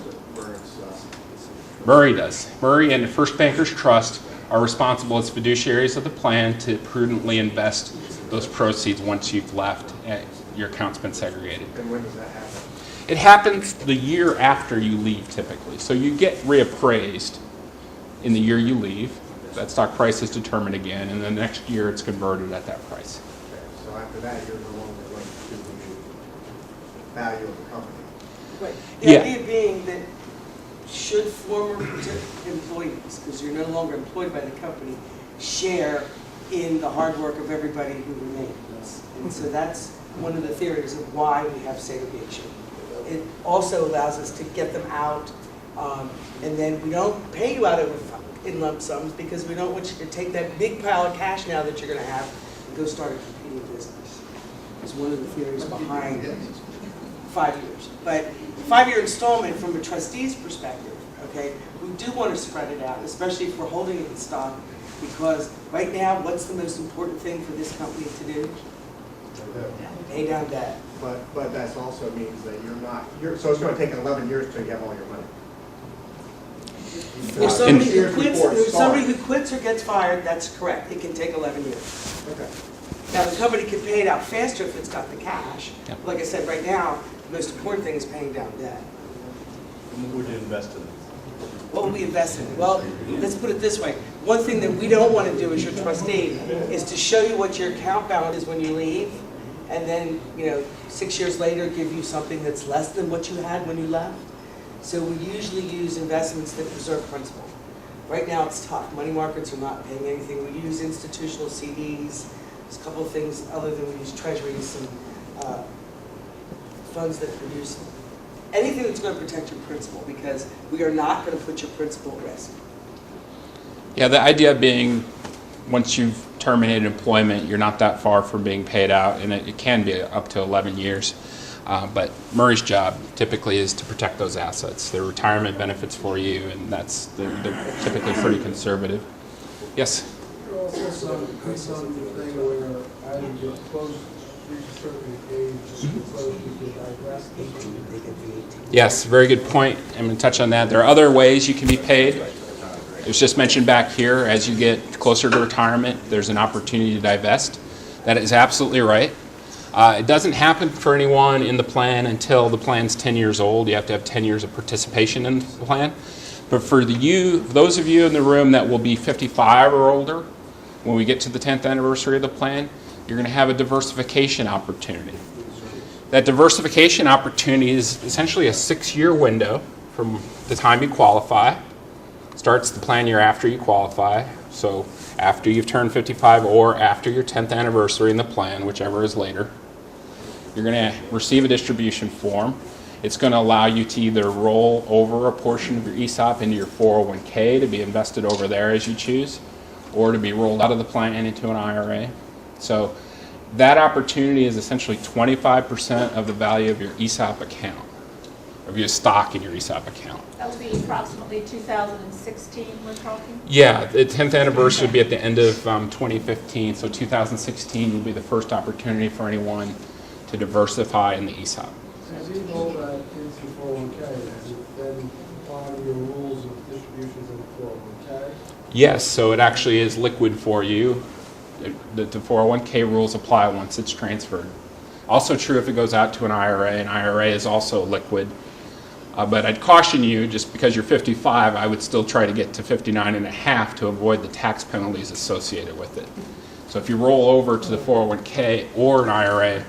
Murray does. Murray and the First Bankers Trust are responsible as fiduciaries of the plan to prudently invest those proceeds once you've left and your account's been segregated. And when does that happen? It happens the year after you leave typically. So you get reappraised in the year you leave. That stock price is determined again, and the next year it's converted at that price. Okay, so after that, you're no longer going to the value of the company. Right. The Yeah. idea being that should former employees, because you're no longer employed by the company, share in the hard work of everybody who remains. And so that's one of the theories of why we have segregation. It also allows us to get them out, and then we don't pay you out in lump sums because we don't want you to take that big pile of cash now that you're going to have and go start a competing business. It's one of the theories behind 5 years. But 5-year installment from a trustee's perspective, okay, we do want to spread it out, especially if we're holding it in stock, because right now, what's the most important thing for this company to do? Pay down debt. But that also means that so it's going to take 11 years to get all your money. If somebody who Years quits, before it if somebody starts. who quits or gets fired, that's correct. It can take 11 years. Okay. Now, the company can pay it out faster if it's got the cash. Yep. Like I said, right now, the most important thing is paying down debt. What would you invest in? What would we invest in? Well, let's put it this way. One thing that we don't want to do as your trustee is to show you what your account balance is when you leave, and then, 6 years later, give you something that's less than what you had when you left. So we usually use investments that preserve principal. Right now, it's tough. Money markets are not paying anything. We use institutional CDs. There's a couple of things other than we use treasuries, some funds that produce anything that's going to protect your principal, because we are not going to put your principal at risk. Yeah, the idea being, once you've terminated employment, you're not that far from being paid out, and it can be up to 11 years. But Murray's job typically is to protect those assets. They're retirement benefits for you, and they're typically pretty conservative. Yes? There are also some thing where I would get close, reach a certain age, close to the divest. Yes, very good point. I'm going to touch on that. There are other ways you can be paid. It was just mentioned back here, as you get closer to retirement, there's an opportunity to divest. That is absolutely right. It doesn't happen for anyone in the plan until the plan's 10 years old. You have to have 10 years of participation in the plan. But for those of you in the room that will be 55 or older, when we get to the 10th anniversary of the plan, you're going to have a diversification opportunity. That diversification opportunity is essentially a 6-year window from the time you qualify. Starts the plan year after you qualify, so after you've turned 55 or after your 10th anniversary in the plan, whichever is later. You're going to receive a distribution form. It's going to allow you to either roll over a portion of your ESOP into your 401k to be invested over there as you choose, or to be rolled out of the plan into an IRA. So that opportunity is essentially 25% of the value of your ESOP account, of your stock in your ESOP account. That would be approximately 2016 we're talking? Yeah, the 10th anniversary would be at the end of 2015, so 2016 will be the first opportunity for anyone to diversify in the ESOP. So if you roll that into 401k, does it then apply to your rules of distributions in 401k? Yes, so it actually is liquid for you. The 401k rules apply once it's transferred. Also true if it goes out to an IRA. An IRA is also liquid. But I'd caution you, just because you're 55, I would still try to get to 59 and a half to avoid the tax penalties associated with it. So if you roll over to the 401k or an IRA,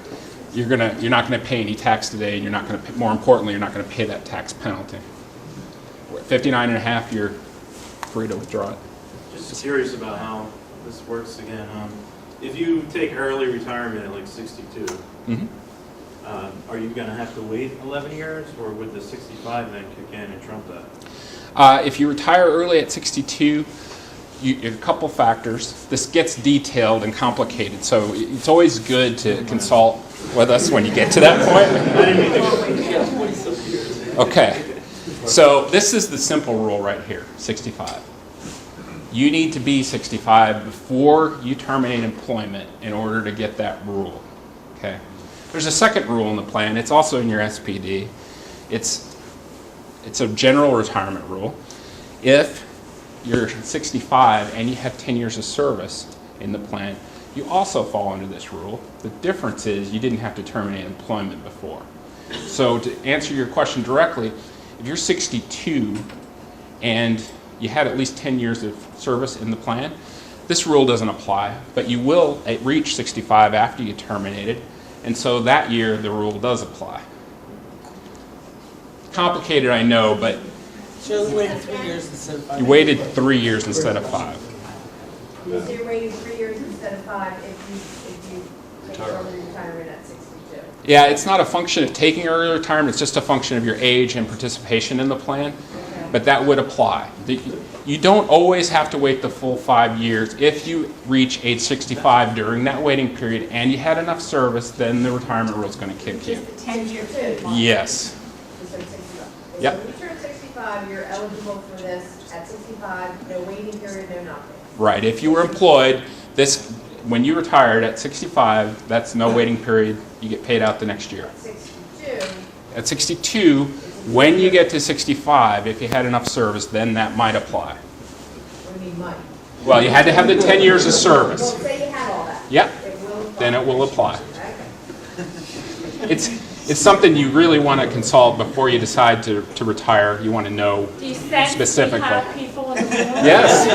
you're not going to pay any tax today, and you're not going to. More importantly, you're not going to pay that tax penalty. At 59 and a half, you're free to withdraw it. Just curious about how this works again. If you take early retirement at like 62, are you going to have to wait 11 years, or would the 65 then kick in and trump that? If you retire early at 62, a couple factors. This gets detailed and complicated, so it's always good to consult with us when you get to that point. Okay, so this is the simple rule right here, 65. You need to be 65 before you terminate employment in order to get that rule. Okay. There's a second rule in the plan. It's also in your SPD. It's a general retirement rule. If you're 65 and you have 10 years of service in the plan, you also fall under this rule. The difference is you didn't have to terminate employment before. So to answer your question directly, if you're 62 and you had at least 10 years of service in the plan. This rule doesn't apply, but you will reach 65 after you terminated, and so that year the rule does apply. Complicated, I know, but So we waited 3 years instead of 5. you waited 3 years instead of 5. So you're waiting 3 years instead of 5 if you take early retirement at 62. Yeah, it's not a function of taking early retirement, it's just a function of your age and participation in the plan, but that would apply. You don't always have to wait the full 5 years. If you reach age 65 during that waiting period and you had enough service, then the retirement rule is going to kick in. Just the 10-year Yes. You said 65. Yep. So when you turn 65, you're eligible for this at 65, no waiting period, no nothing. Right. If you were employed, when you retired at 65, that's no waiting period. You get paid out the next year. At 62, At 62, when you get to 65, if you had enough service, then that might apply. what do you mean money? Well, you had to have the 10 years of service. Well, say you had all that. Yep. It will apply. Then it will apply. Okay. It's something you really want to consult before you decide to retire. You want to know Do you sense specifically. we have people in the room? Yes.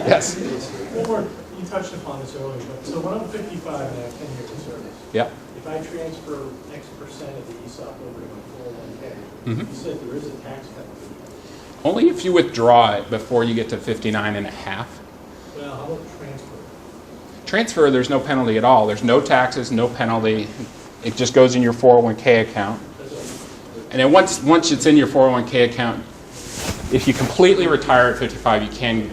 Yes. One more, you touched upon this earlier, but so when I'm 55 and I have 10 years of service, Yep. if I transfer X percent of the ESOP over to my 401k, Mhm. you said there is a tax penalty. Only if you withdraw it before you get to 59 and a half. Well, how about transfer? Transfer, there's no penalty at all. There's no taxes, no penalty. It just goes in your 401k account. And then once it's in your 401k account, if you completely retire at 55, you can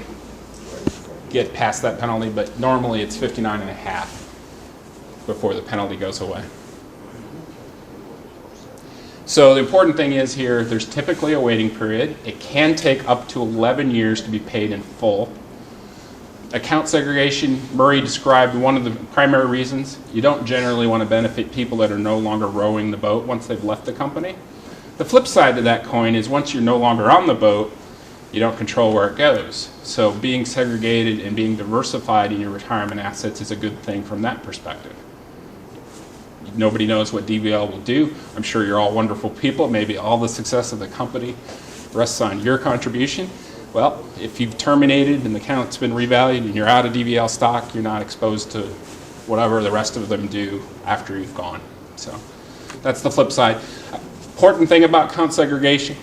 get past that penalty, but normally it's 59 and a half before the penalty goes away. So the important thing is here, there's typically a waiting period. It can take up to 11 years to be paid in full. Account segregation, Murray described one of the primary reasons. You don't generally want to benefit people that are no longer rowing the boat once they've left the company. The flip side to that coin is once you're no longer on the boat, you don't control where it goes. So being segregated and being diversified in your retirement assets is a good thing from that perspective. Nobody knows what DVL will do. I'm sure you're all wonderful people. Maybe all the success of the company rests on your contribution. Well, if you've terminated and the account's been revalued and you're out of DVL stock, you're not exposed to whatever the rest of them do after you've gone. So that's the flip side. Important thing about account segregation,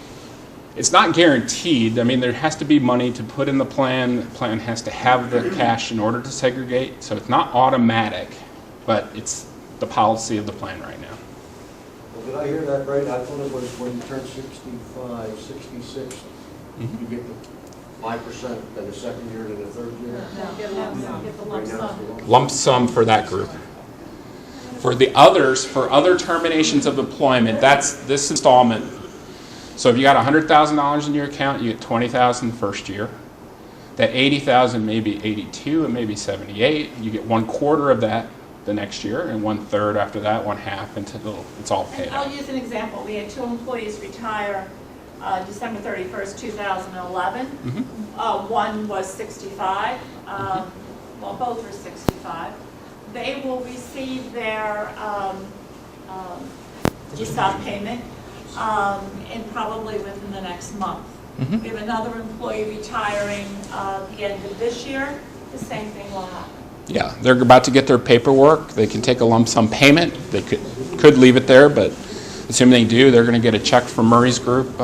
it's not guaranteed. I mean, there has to be money to put in the plan. The plan has to have the cash in order to segregate. So it's not automatic, but it's the policy of the plan right now. Well, did I hear that right? I thought it was when you turn 65, 66, you get the 5% in the second year to the third year? No, get the lump sum. Lump sum for that group. For the others, for other terminations of employment, that's this installment. So if you got $100,000 in your account, you get $20,000 the first year. That $80,000 may be $82, it may be $78. You get 1/4 of that the next year, and 1/3 after that, 1/2 until it's all paid out. I'll use an example. We had 2 employees retire December 31st, 2011. One was 65. Well, both were 65. They will receive their ESOP payment probably within the next month. We have another employee retiring at the end of this year. The same thing will happen. Yeah, they're about to get their paperwork. They can take a lump sum payment. They could leave it there, but assuming they do, they're going to get a check from Murray's group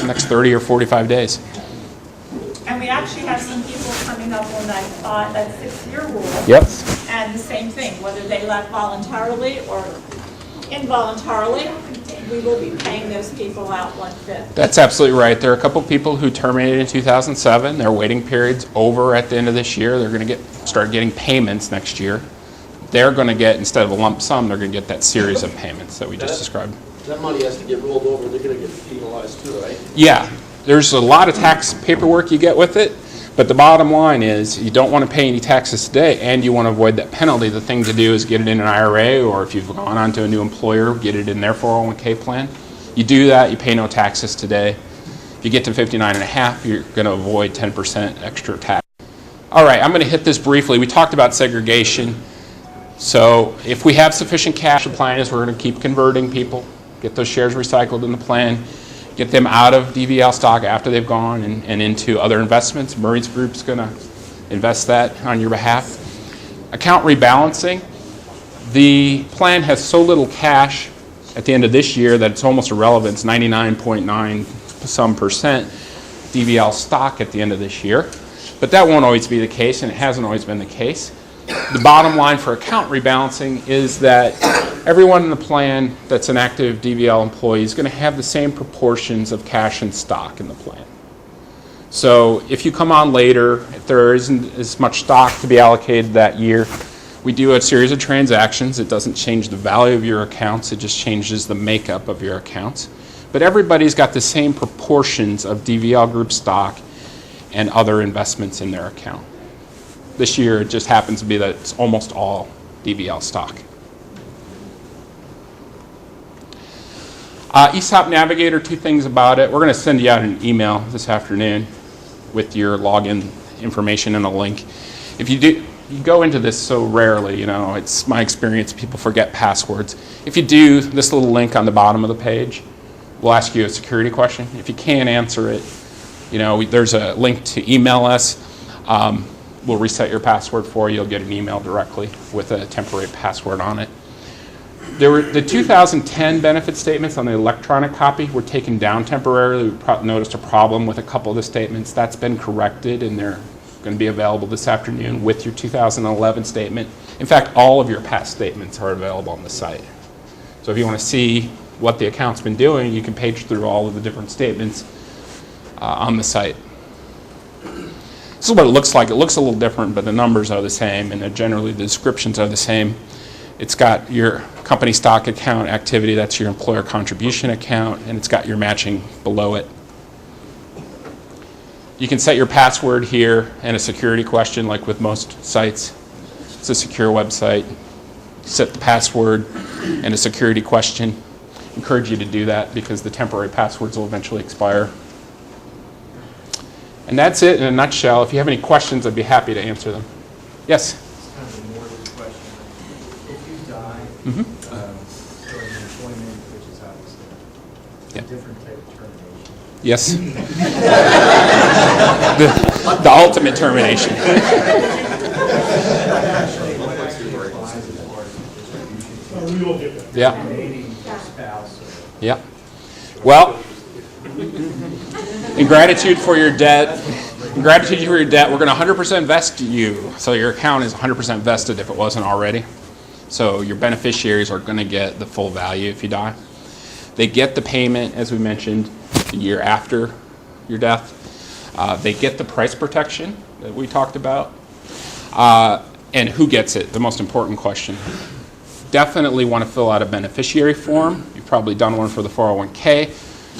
next 30 or 45 days. And we actually have some people coming up on that 6-year rule. Yep. And the same thing, whether they left voluntarily or involuntarily, we will be paying those people out 1/5. That's absolutely right. There are a couple people who terminated in 2007. Their waiting period's over at the end of this year. They're going to start getting payments next year. They're going to get, instead of a lump sum, they're going to get that series of payments that we just described. That money has to get rolled over, they're going to get penalized too, right? Yeah, there's a lot of tax paperwork you get with it, but the bottom line is you don't want to pay any taxes today and you want to avoid that penalty. The thing to do is get it in an IRA, or if you've gone on to a new employer, get it in their 401k plan. You do that, you pay no taxes today. If you get to 59 and a half, you're going to avoid 10% extra tax. All right, I'm going to hit this briefly. We talked about segregation. So if we have sufficient cash, the plan is we're going to keep converting people, get those shares recycled in the plan. get them out of DVL stock after they've gone and into other investments. Murray's Group's going to invest that on your behalf. Account rebalancing. The plan has so little cash at the end of this year that it's almost irrelevant. It's 99.9 some percent DVL stock at the end of this year. But that won't always be the case, and it hasn't always been the case. The bottom line for account rebalancing is that everyone in the plan that's an active DVL employee is going to have the same proportions of cash and stock in the plan. So if you come on later, if there isn't as much stock to be allocated that year, we do a series of transactions. It doesn't change the value of your accounts, it just changes the makeup of your accounts. But everybody's got the same proportions of DVL Group stock and other investments in their account. This year, it just happens to be that it's almost all DVL stock. ESOP Navigator, 2 things about it. We're going to send you out an email this afternoon with your login information and a link. If you do, you go into this so rarely, it's my experience, people forget passwords. If you do, this little link on the bottom of the page will ask you a security question. If you can't answer it, there's a link to email us. We'll reset your password for you. You'll get an email directly with a temporary password on it. There were the 2010 benefit statements on the electronic copy were taken down temporarily. We noticed a problem with a couple of the statements. That's been corrected, and they're going to be available this afternoon with your 2011 statement. In fact, all of your past statements are available on the site. So if you want to see what the account's been doing, you can page through all of the different statements on the site. This is what it looks like. It looks a little different, but the numbers are the same, and generally the descriptions are the same. It's got your company stock account activity, that's your employer contribution account, and it's got your matching below it. You can set your password here and a security question like with most sites. It's a secure website. Set the password and a security question. I encourage you to do that because the temporary passwords will eventually expire. And that's it in a nutshell. If you have any questions, I'd be happy to answer them. Yes? It's kind of a morbid question. If you die during employment, which is obviously a different type of termination. Yes. the ultimate termination. We will get that. Yeah. Yeah. Well, in gratitude for your debt, we're going to 100% vest you. So your account is 100% vested if it wasn't already. So your beneficiaries are going to get the full value if you die. They get the payment, as we mentioned, the year after your death. They get the price protection that we talked about. And who gets it? The most important question. Definitely want to fill out a beneficiary form. You've probably done one for the 401k.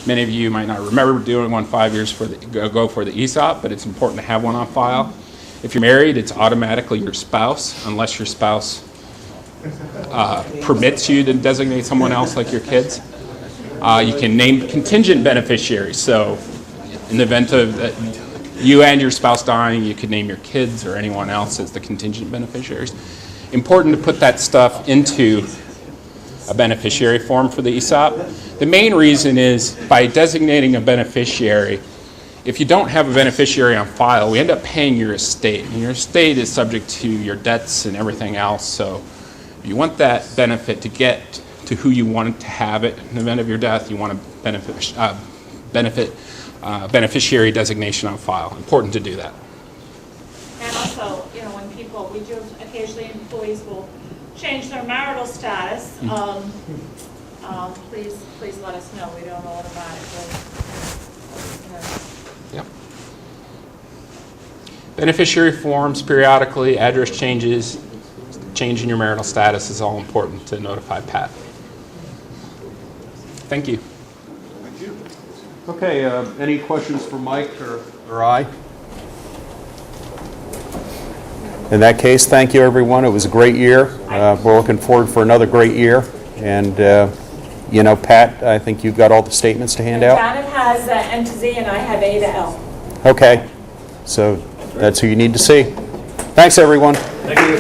Many of you might not remember doing one 5 years ago for the ESOP, but it's important to have one on file. If you're married, it's automatically your spouse, unless your spouse permits you to designate someone else like your kids. You can name contingent beneficiaries. So in the event of you and your spouse dying, you could name your kids or anyone else as the contingent beneficiaries. Important to put that stuff into a beneficiary form for the ESOP. The main reason is by designating a beneficiary, if you don't have a beneficiary on file, we end up paying your estate. And your estate is subject to your debts and everything else. So if you want that benefit to get to who you want to have it in the event of your death, you want a beneficiary designation on file. Important to do that. And also, when people, we do occasionally employees will change their marital status. Please let us know. We don't automatically. Yep. Beneficiary forms periodically, address changes, change in your marital status is all important to notify Pat. Thank you. Thank you. Okay, any questions for Mike or I? In that case, thank you, everyone. It was a great year. We're looking forward for another great year. And, Pat, I think you've got all the statements to hand out? Janet has N to Z and I have A to L. Okay. So that's who you need to see. Thanks, everyone. Thank you.